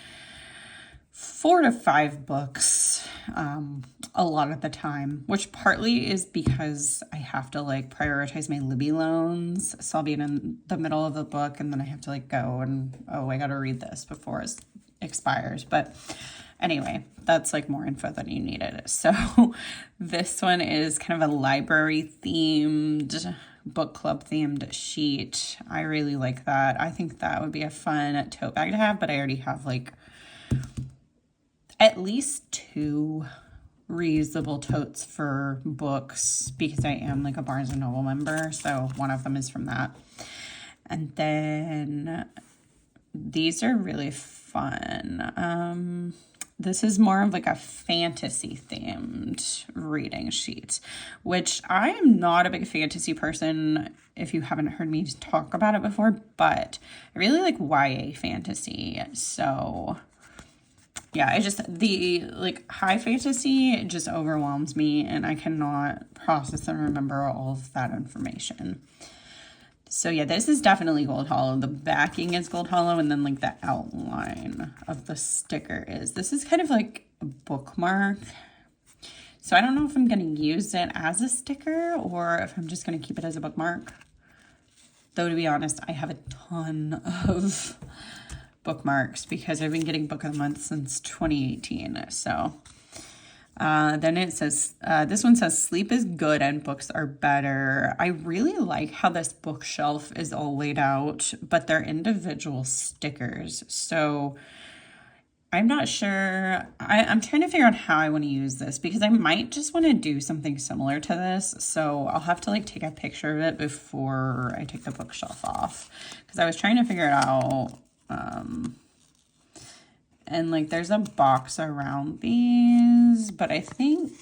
4 to 5 books a lot of the time, which partly is because I have to like prioritize my Libby loans. So I'll be in the middle of the book and then I have to like go and, oh, I got to read this before it expires. But anyway, that's like more info than you needed. So this one is kind of a library themed, book club themed sheet. I really like that. I think that would be a fun tote bag to have, but I already have like at least 2 reusable totes for books because I am like a Barnes & Noble member. So one of them is from that. And then these are really fun. This is more of like a fantasy themed reading sheet, which I am not a big fantasy person if you haven't heard me talk about it before, but I really like YA fantasy. So yeah, the like high fantasy just overwhelms me and I cannot process and remember all of that information. So yeah, this is definitely gold hollow. The backing is gold hollow, and then like the outline of the sticker is. This is kind of like a bookmark. So I don't know if I'm going to use it as a sticker or if I'm just going to keep it as a bookmark. Though to be honest, I have a ton of bookmarks because I've been getting book of the month since 2018. So Then it says, this one says, sleep is good and books are better. I really like how this bookshelf is all laid out, but they're individual stickers. So I'm not sure. I'm trying to figure out how I want to use this because I might just want to do something similar to this. So I'll have to like take a picture of it before I take the bookshelf off because I was trying to figure it out. And like there's a box around these, but I think,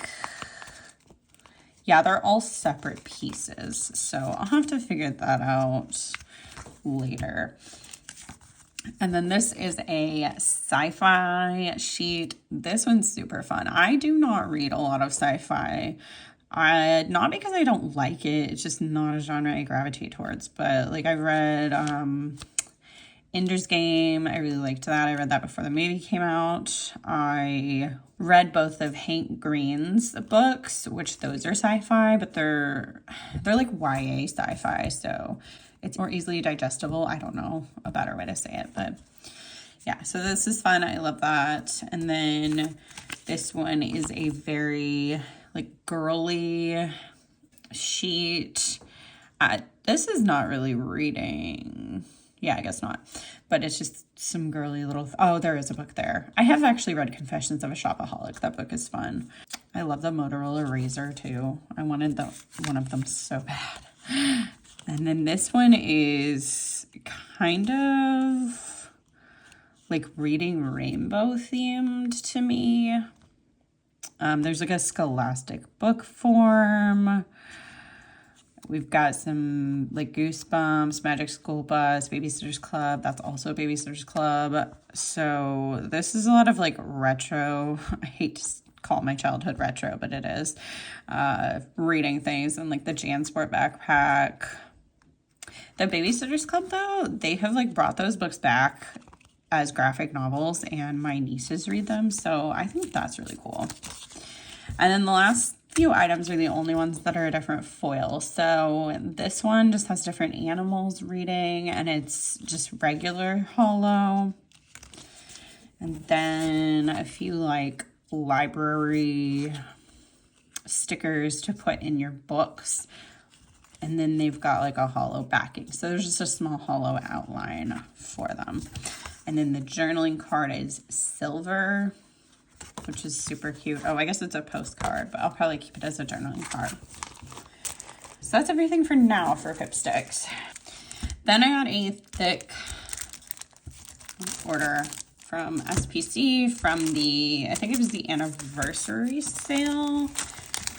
yeah, they're all separate pieces. So I'll have to figure that out later. And then this is a sci-fi sheet. This one's super fun. I do not read a lot of sci-fi. Not because I don't like it. It's just not a genre I gravitate towards. But like I read Ender's Game. I really liked that. I read that before the movie came out. I read both of Hank Green's books, which those are sci-fi, but they're like YA sci-fi, so it's more easily digestible. I don't know a better way to say it, but yeah, so this is fun. I love that. And then this one is a very like girly sheet. This is not really reading. Yeah, I guess not. But it's just some girly little... Oh, there is a book there. I have actually read Confessions of a Shopaholic. That book is fun. I love the Motorola Razor, too. I wanted one of them so bad. And then this one is kind of like Reading Rainbow themed to me. There's like a Scholastic book form. We've got some like Goosebumps, Magic School Bus, Babysitter's Club. That's also Babysitter's Club. So this is a lot of like retro. I hate to call my childhood retro, but it is. Reading things and like the JanSport backpack. The Babysitter's Club though, they have like brought those books back as graphic novels and my nieces read them. So I think that's really cool. And then the last few items are the only ones that are a different foil. So this one just has different animals reading and it's just regular hollow. And then a few like library stickers to put in your books. And then they've got like a hollow backing. So there's just a small hollow outline for them. And then the journaling card is silver, which is super cute. Oh, I guess it's a postcard, but I'll probably keep it as a journaling card. So that's everything for now for Pipsticks. Then I got a thick order from SPC from the, I think it was the anniversary sale,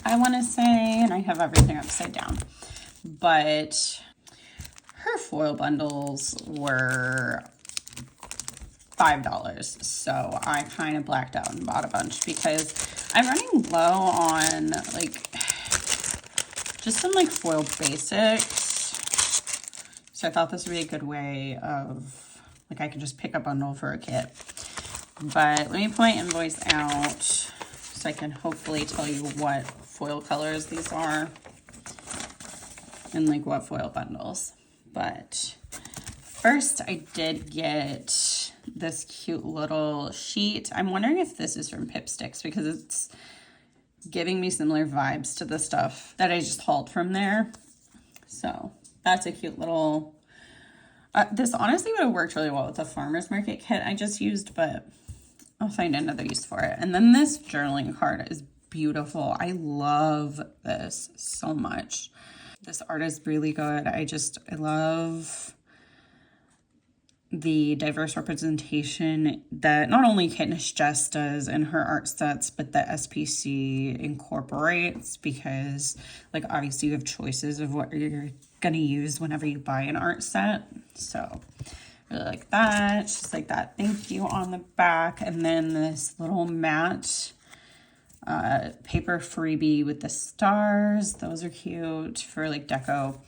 I want to say, and I have everything upside down. But her foil bundles were $5, so I kind of blacked out and bought a bunch because I'm running low on like just some like foil basics, so I thought this would be a good way of like I could just pick a bundle for a kit. But let me pull my invoice out so I can hopefully tell you what foil colors these are and like what foil bundles. But first I did get this cute little sheet. I'm wondering if this is from Pipsticks because it's giving me similar vibes to the stuff that I just hauled from there. So that's a cute little, this honestly would have worked really well with the farmer's market kit I just used, but I'll find another use for it. And then this journaling card is beautiful. I love this so much. This art is really good. I love the diverse representation that not only Kitnish Jess does in her art sets, but that SPC incorporates, because like obviously you have choices of what you're gonna use whenever you buy an art set. So I really like that. Just like that thank you on the back, and then this little matte paper freebie with the stars. Those are cute for like deco.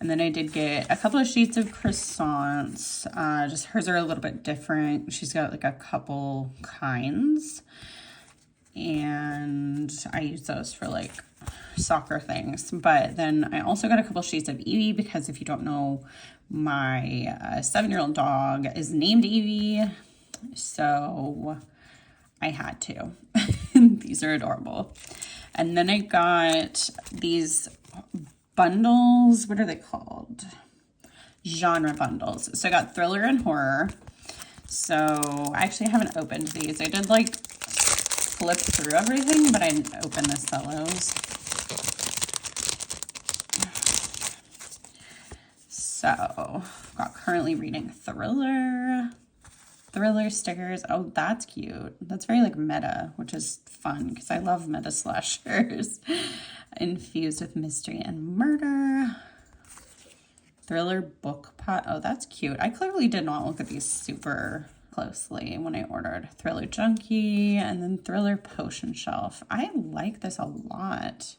And then I did get a couple of sheets of croissants. Just hers are a little bit different. She's got like a couple kinds. And I use those for like soccer things. But then I also got a couple sheets of Evie because if you don't know, my 7-year-old dog is named Evie. So I had to. These are adorable. And then I got these bundles. What are they called? Genre bundles. So I got thriller and horror. So I actually haven't opened these. I did like flip through everything, but I didn't open the cellos. So got currently reading thriller stickers. Oh, that's cute. That's very like meta, which is fun because I love meta slashers. Infused with mystery and murder. Thriller book pot. Oh, that's cute. I clearly did not look at these super closely when I ordered. Thriller junkie and then thriller potion shelf. I like this a lot.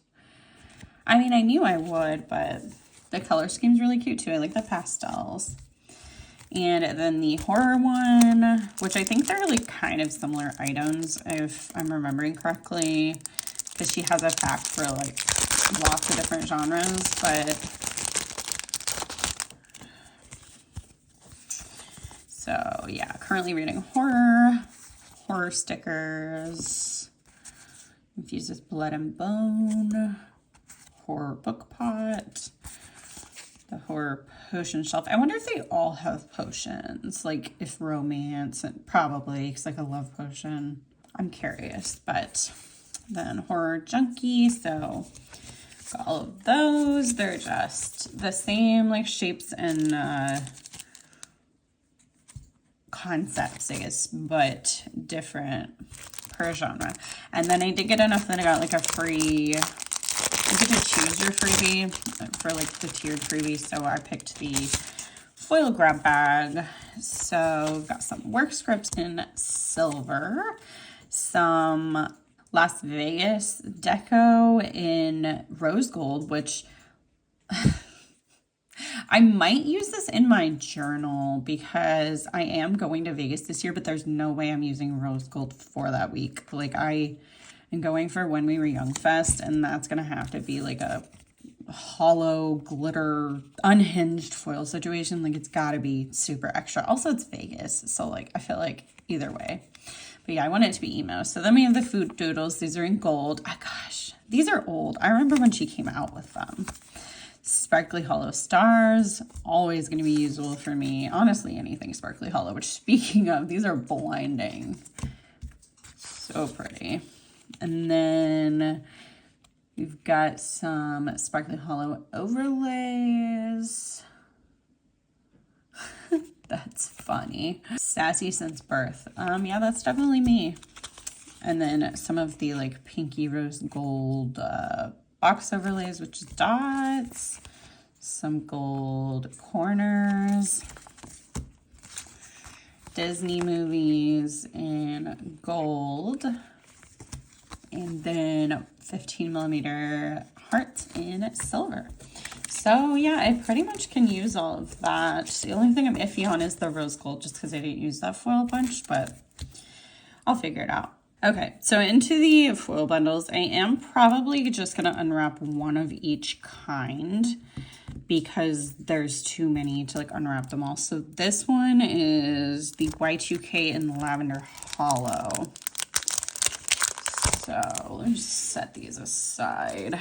I mean, I knew I would, but the color scheme's really cute too. I like the pastels. And then the horror one, which I think they're like kind of similar items if I'm remembering correctly, because she has a pack for like lots of different genres, but so yeah, currently reading horror stickers, infused with blood and bone, horror book pot, the horror potion shelf. I wonder if they all have potions, like if romance, and probably because like a love potion. I'm curious, but then horror junkie. So got all of those. They're just the same like shapes and concepts, I guess, but different per genre. And then I did get enough that I got like a free, you get to choose your freebie for like the tiered freebie. So I picked the foil grab bag. So got some work scripts in silver, some Las Vegas deco in rose gold, which I might use this in my journal because I am going to Vegas this year, but there's no way I'm using rose gold for that week. Like I am going for When We Were Young Fest, and that's going to have to be like a hollow glitter unhinged foil situation. Like it's got to be super extra. Also, it's Vegas, so like I feel like either way. But yeah, I want it to be emo. So then we have the food doodles. These are in gold. Oh, gosh, these are old. I remember when she came out with them. Sparkly hollow stars, always going to be usable for me. Honestly, anything sparkly hollow, which speaking of, these are blinding. So pretty. And then we've got some sparkly hollow overlays. That's funny. Sassy since birth. Yeah, that's definitely me. And then some of the like pinky rose gold box overlays, which is dots, some gold corners, Disney movies in gold, and then 15 millimeter hearts in silver. So yeah, I pretty much can use all of that. The only thing I'm iffy on is the rose gold, just because I didn't use that foil bunch, but I'll figure it out. Okay, so into the foil bundles, I am probably just going to unwrap one of each kind because there's too many to like unwrap them all. So this one is the Y2K in Lavender Hollow. So let me just set these aside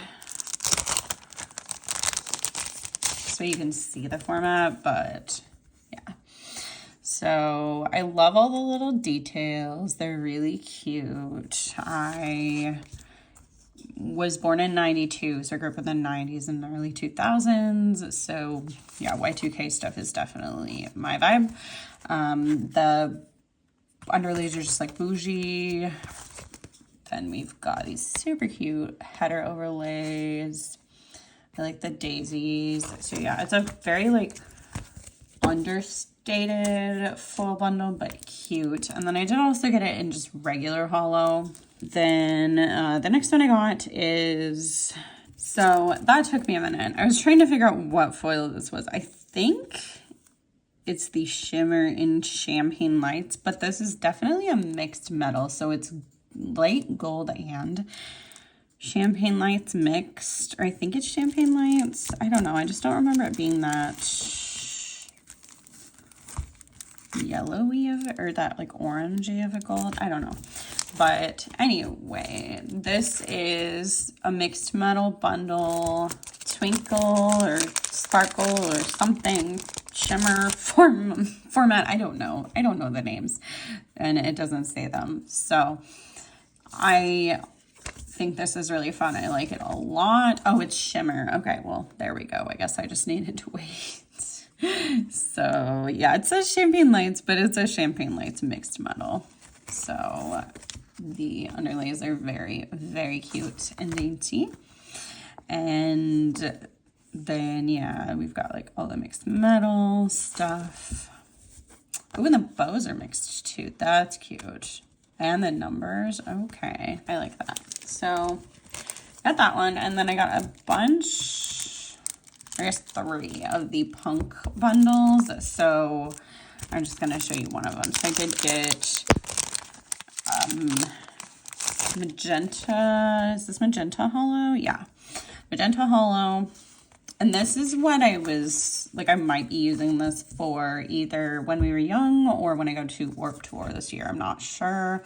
so you can see the format, but yeah. So I love all the little details. They're really cute. I was born in 92, so I grew up in the 90s and early 2000s. So yeah, Y2K stuff is definitely my vibe. The underlays are just like bougie. Then we've got these super cute header overlays. I like the daisies. So yeah, it's a very like understated foil bundle, but cute. And then I did also get it in just regular hollow. Then the next one I got is, so that took me a minute. I was trying to figure out what foil this was. I think it's the shimmer in Champagne Lights, but this is definitely a mixed metal. So it's light gold and Champagne Lights mixed, or I think it's Champagne Lights. I don't know. I just don't remember it being that yellowy of it, or that like orangey of a gold. I don't know. But anyway, this is a mixed metal bundle, twinkle or sparkle or something, shimmer format. I don't know the names, and it doesn't say them. So I think this is really fun. I like it a lot. Oh, it's shimmer. Okay, well, there we go. I guess I just needed to wait. So yeah, it says Champagne Lights, but it's a Champagne Lights mixed metal. So the underlays are very, very cute and dainty. And then, yeah, we've got like all the mixed metal stuff. Oh, and the bows are mixed too. That's cute. And the numbers. Okay, I like that. So got that one. And then I got a bunch, I guess 3 of the punk bundles. So I'm just going to show you one of them. So I did get magenta. Is this magenta hollow? Yeah, magenta hollow. And this is what I was like, I might be using this for either when we were young or when I go to Warped Tour this year. I'm not sure.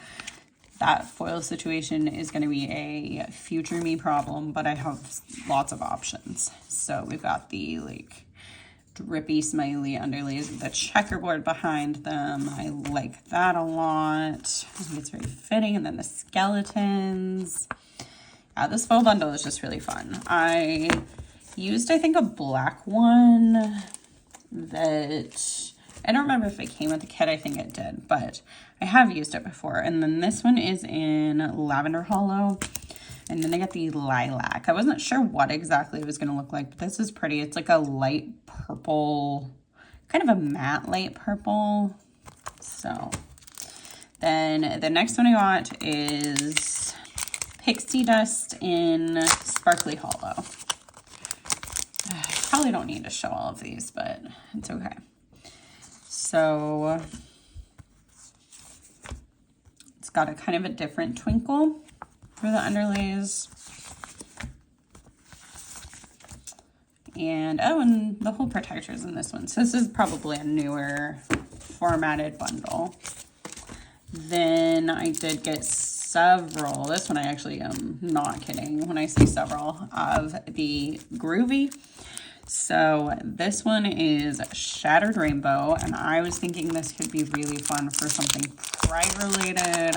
That foil situation is going to be a future me problem, but I have lots of options. So we've got the like drippy smiley underlays with the checkerboard behind them. I like that a lot. I think it's very fitting. And then the skeletons. Yeah, this full bundle is just really fun. I used, I think, a black one that I don't remember if it came with the kit. I think it did, but I have used it before. And then this one is in lavender hollow. And then I got the lilac. I wasn't sure what exactly it was going to look like, but this is pretty. It's like a light purple, kind of a matte light purple. So then the next one I got is pixie dust in sparkly hollow. Probably don't need to show all of these, but it's okay. So it's got a kind of a different twinkle for the underlays. And oh, and the hole protectors in this one. So this is probably a newer formatted bundle. Then I did get several. This one I actually am not kidding when I say several of the Groovy. So this one is Shattered Rainbow, and I was thinking this could be really fun for something pride related.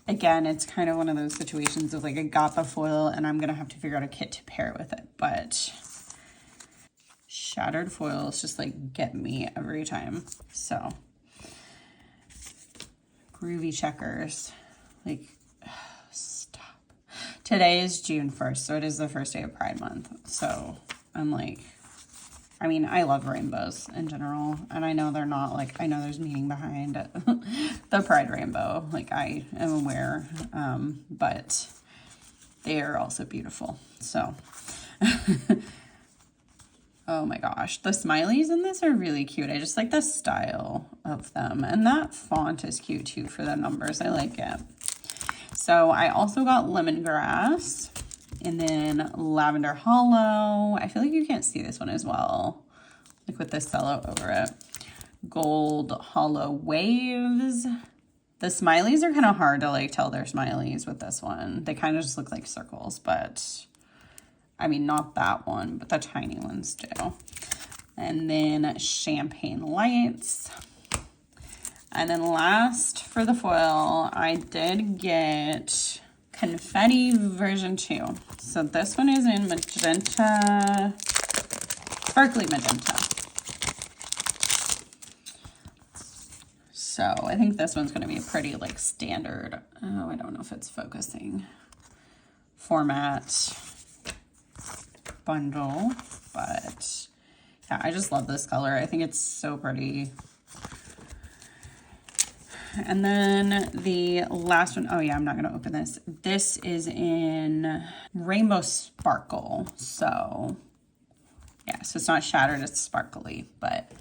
Again, it's kind of one of those situations of like, I got the foil and I'm going to have to figure out a kit to pair with it. But shattered foils just like get me every time. So groovy checkers, like, stop. Today is June 1st, so it is the first day of Pride Month. So I'm like, I mean, I love rainbows in general, and I know they're not like, I know there's meaning behind the Pride rainbow, like I am aware, but they are also beautiful. So, oh my gosh, the smileys in this are really cute. I just like the style of them, and that font is cute too for the numbers. I like it. So I also got lemongrass. And then lavender hollow. I feel like you can't see this one as well, like with this cello over it. Gold hollow waves. The smileys are kind of hard to like tell they're smileys with this one. They kind of just look like circles, but I mean, not that one, but the tiny ones do. And then champagne lights. And then last for the foil, I did get confetti version 2. So this one is in magenta, sparkly magenta. So I think this one's going to be a pretty like standard, oh, I don't know if it's focusing, format bundle, but yeah, I just love this color. I think it's so pretty. And then the last one, oh yeah, I'm not going to open this. This is in Rainbow Sparkle. So yeah, so it's not shattered, it's sparkly, but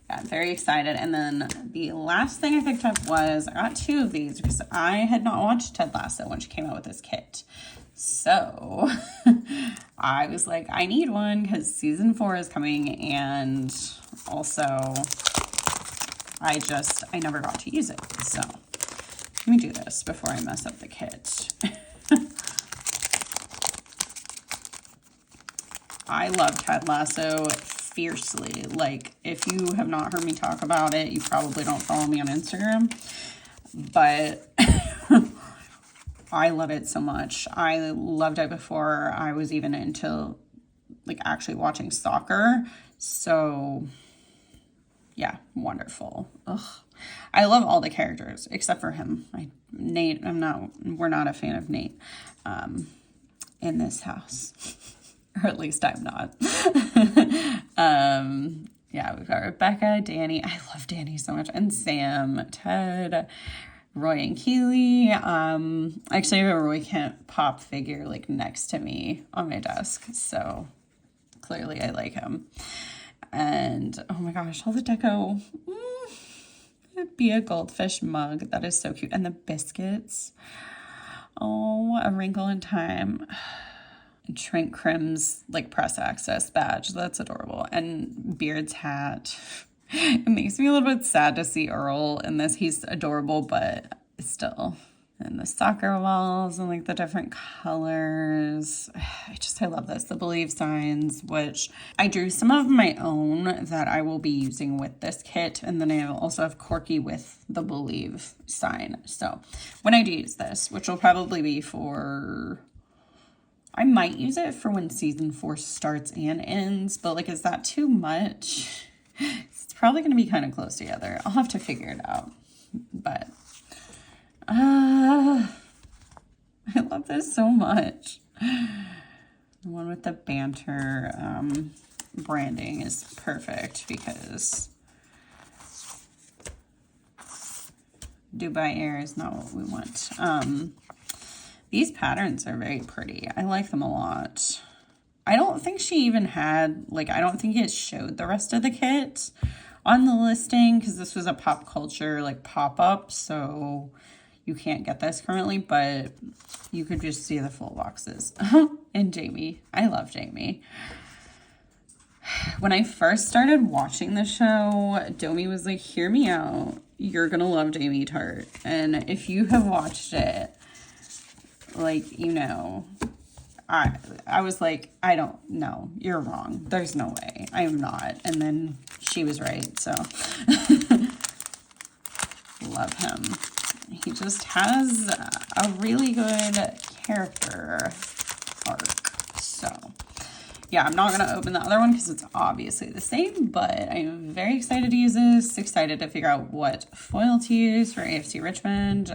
yeah, I'm very excited. And then the last thing I picked up was, I got 2 of these because I had not watched Ted Lasso when she came out with this kit. So I was like, I need one because season 4 is coming, and also I never got to use it. So Let me do this before I mess up the kit. I love Ted Lasso fiercely. Like, if you have not heard me talk about it, you probably don't follow me on Instagram. But I love it so much. I loved it before I was even into, like, actually watching soccer. So, yeah, wonderful. Ugh. I love all the characters except for him. Nate, we're not a fan of Nate in this house. Or at least I'm not. Yeah, we've got Rebecca, Danny. I love Danny so much. And Sam, Ted, Roy and Keely. Actually, I have a Roy Kent pop figure like next to me on my desk. So clearly I like him. And oh my gosh, all the deco. It'd be a goldfish mug. That is so cute. And the biscuits. Oh, A Wrinkle in Time. Trent Crim's like press access badge. That's adorable. And Beard's hat. It makes me a little bit sad to see Earl in this. He's adorable, but still. And the soccer walls and like the different colors. I love this. The Believe signs, which I drew some of my own that I will be using with this kit. And then I also have Corky with the Believe sign. So when I do use this, which will probably be for... I might use it for when season 4 starts and ends, but like, is that too much? It's probably going to be kind of close together. I'll have to figure it out. But I love this so much. The one with the banter branding is perfect because Dubai Air is not what we want. These patterns are very pretty. I like them a lot. I don't think she even had, like, I don't think it showed the rest of the kit on the listing because this was a pop culture, like, pop-up, so you can't get this currently, but you could just see the full boxes. And Jamie. I love Jamie. When I first started watching the show, Domi was like, hear me out. You're gonna love Jamie Tart. And if you have watched it, like, you know, I was like, I don't know. You're wrong. There's no way. I am not. And then she was right. So love him. He just has a really good character arc. So yeah, I'm not going to open the other one because it's obviously the same, but I'm very excited to use this. Excited to figure out what foil to use for AFC Richmond.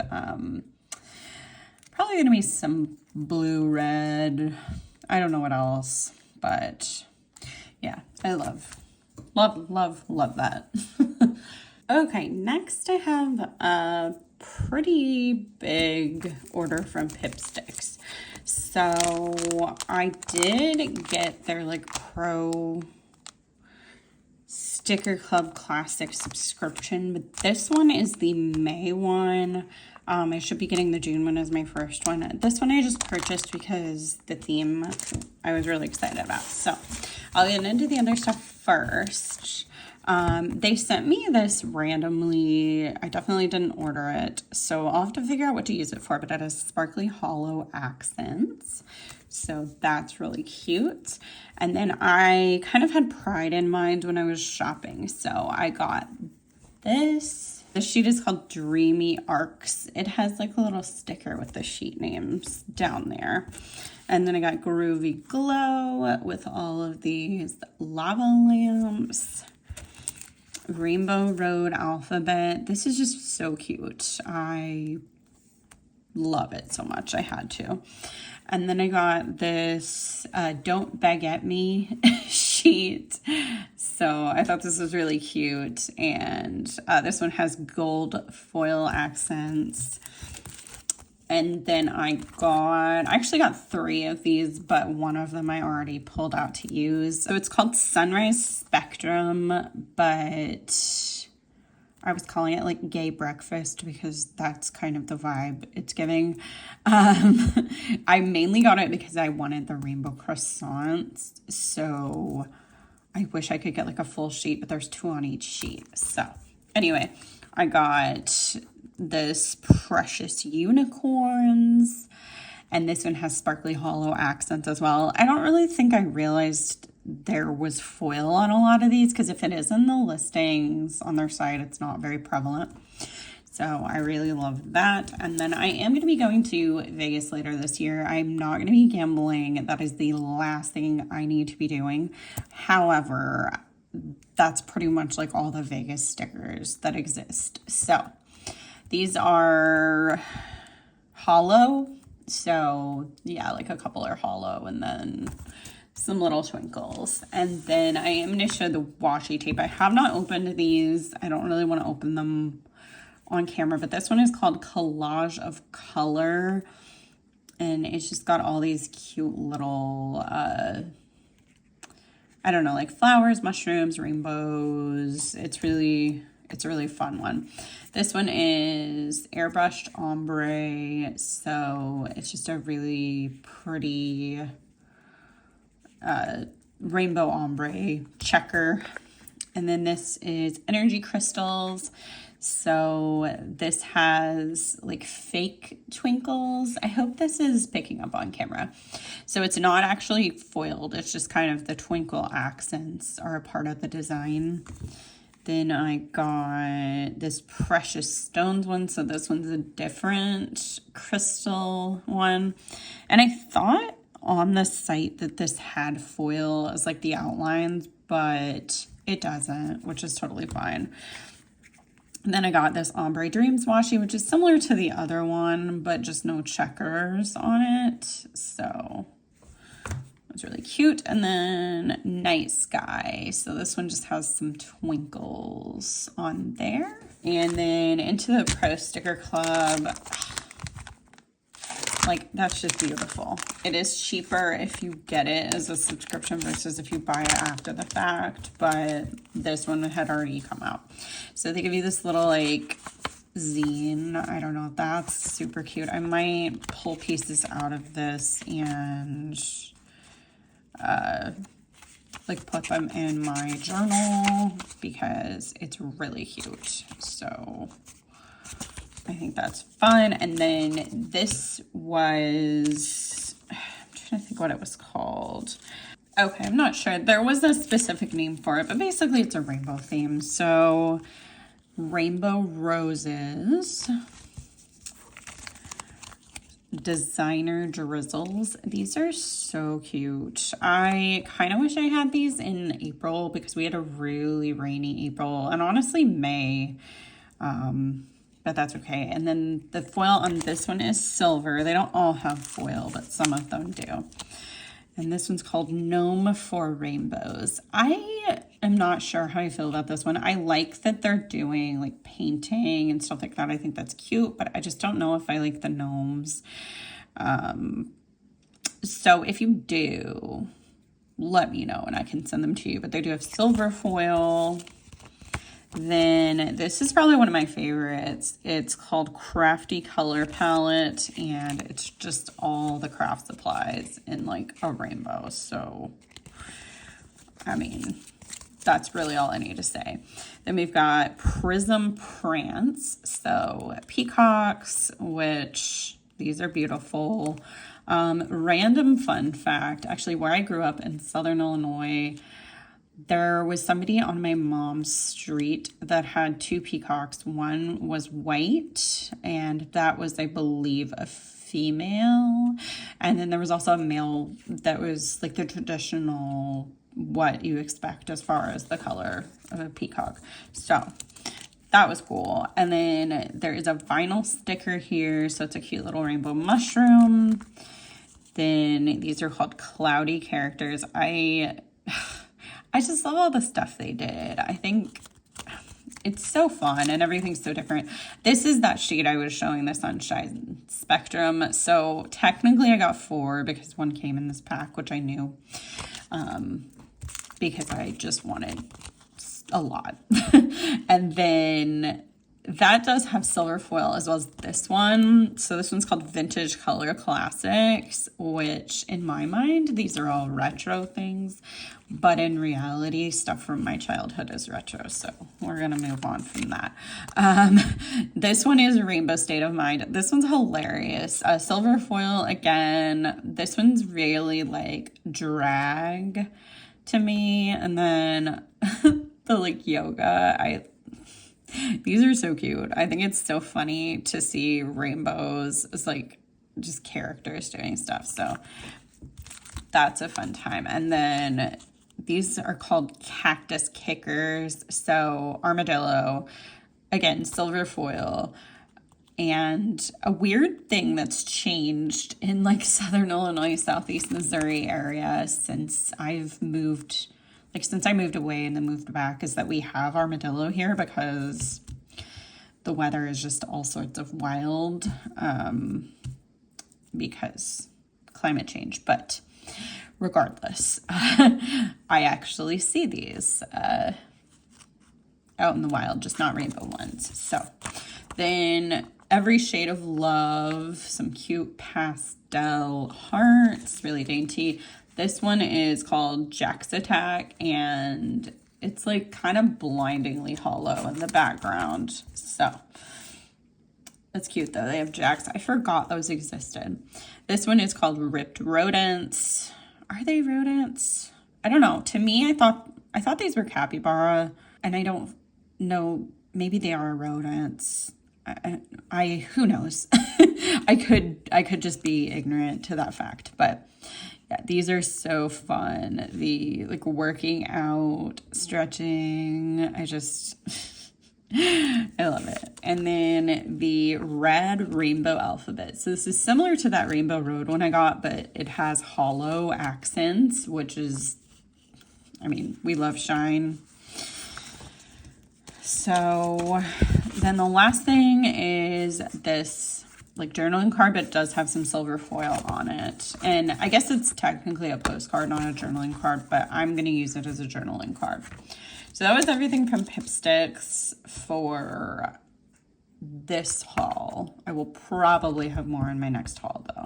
Probably going to be some blue, red. I don't know what else, but yeah, I love that. Okay, next I have a pretty big order from Pipsticks. So I did get their like pro Sticker Club Classic subscription, but this one is the May one. I should be getting the June one as my first one. This one I just purchased because the theme I was really excited about. So I'll get into the other stuff first. They sent me this randomly. I definitely didn't order it, so I'll have to figure out what to use it for, but it has sparkly hollow accents. So that's really cute. And then I kind of had pride in mind when I was shopping. So I got this. The sheet is called Dreamy Arcs. It has like a little sticker with the sheet names down there. And then I got Groovy Glow with all of these lava lamps. Rainbow Road Alphabet. This is just so cute. I love it so much. I had to. And then I got this Don't Beg at Me sheet. So I thought this was really cute. And this one has gold foil accents. And then I actually got 3 of these, but one of them I already pulled out to use. So it's called Sunrise Spectrum, but I was calling it like gay breakfast because that's kind of the vibe it's giving. I mainly got it because I wanted the rainbow croissants. So I wish I could get like a full sheet, but there's 2 on each sheet. So anyway, I got this Precious Unicorns. And this one has sparkly hollow accents as well. I don't really think I realized there was foil on a lot of these, because if it is in the listings on their site, it's not very prevalent. So I really love that. And then I am going to be going to Vegas later this year. I'm not going to be gambling. That is the last thing I need to be doing. However, that's pretty much like all the Vegas stickers that exist. So these are hollow. So yeah, like a couple are hollow and then some little twinkles. And then I am going to show the washi tape. I have not opened these. I don't really want to open them on camera, but this one is called Collage of Color. And it's just got all these cute little, I don't know, like flowers, mushrooms, rainbows. It's a really fun one. This one is airbrushed ombre, so it's just a really pretty rainbow ombre checker. And then this is energy crystals. So this has like fake twinkles. I hope this is picking up on camera. So it's not actually foiled. It's just kind of the twinkle accents are a part of the design. Then I got this Precious Stones one. So this one's a different crystal one. And I thought on the site that this had foil as like the outlines, but it doesn't, which is totally fine. And then I got this Ombre Dreams washi, which is similar to the other one, but just no checkers on it. So it's really cute. And then Night Sky. So this one just has some twinkles on there. And then into the Pro Sticker Club. Like, that's just beautiful. It is cheaper if you get it as a subscription versus if you buy it after the fact, but this one had already come out. So they give you this little, like, zine. I don't know. That's super cute. I might pull pieces out of this and, like, put them in my journal because it's really cute. So I think that's fun. And then this was, I'm trying to think what it was called. Okay, I'm not sure. There was a specific name for it, but basically it's a rainbow theme. So Rainbow Roses, Designer Drizzles. These are so cute. I kind of wish I had these in April because we had a really rainy April and honestly May. But that's okay. And then the foil on this one is silver. They don't all have foil, but some of them do. And this one's called Gnome for Rainbows. I am not sure how I feel about this one. I like that they're doing like painting and stuff like that. I think that's cute, but I just don't know if I like the gnomes. So if you do, let me know and I can send them to you. But they do have silver foil. Then this is probably one of my favorites. It's called Crafty Color Palette, and it's just all the craft supplies in like a rainbow. So, I mean, that's really all I need to say. Then we've got Prism Prance. So peacocks, which these are beautiful. Random fun fact, actually where I grew up in Southern Illinois, there was somebody on my mom's street that had two peacocks. One was white, and that was, I believe, a female. And then there was also a male that was like the traditional, what you expect as far as the color of a peacock. So that was cool. And then there is a vinyl sticker here. So it's a cute little rainbow mushroom. Then these are called Cloudy Characters. I just love all the stuff they did. I think it's so fun and everything's so different. This is that shade I was showing, the Sunshine Spectrum. So technically I got 4 because one came in this pack, which I knew, because I just wanted a lot. And then that does have silver foil as well as this one. So this one's called Vintage Color Classics, which in my mind, these are all retro things, but in reality, stuff from my childhood is retro. So we're going to move on from that. This one is Rainbow State of Mind. This one's hilarious. Silver foil again. This one's really like drag to me. And then the like yoga, these are so cute. I think it's so funny to see rainbows as like just characters doing stuff. So that's a fun time. And then these are called Cactus Kickers. So armadillo, again, silver foil. And a weird thing that's changed in like Southern Illinois, Southeast Missouri area since I've moved, like since I moved away and then moved back, is that we have armadillo here because the weather is just all sorts of wild because climate change. But regardless, I actually see these out in the wild, just not rainbow ones. So then Every Shade of Love, some cute pastel hearts, really dainty. This one is called Jack's Attack, and it's like kind of blindingly hollow in the background. So that's cute though. They have Jacks. I forgot those existed. This one is called Ripped Rodents. Are they rodents? I don't know. To me, I thought these were capybara, and I don't know. Maybe they are rodents. Who knows? I could just be ignorant to that fact, but yeah, these are so fun. The like working out, stretching, I love it. And then the red rainbow alphabet. So this is similar to that Rainbow Road one I got, but it has hollow accents, which is, I mean, we love shine. So then the last thing is this like journaling card, but it does have some silver foil on it. And I guess it's technically a postcard, not a journaling card, but I'm going to use it as a journaling card. So that was everything from Pipsticks for this haul. I will probably have more in my next haul though.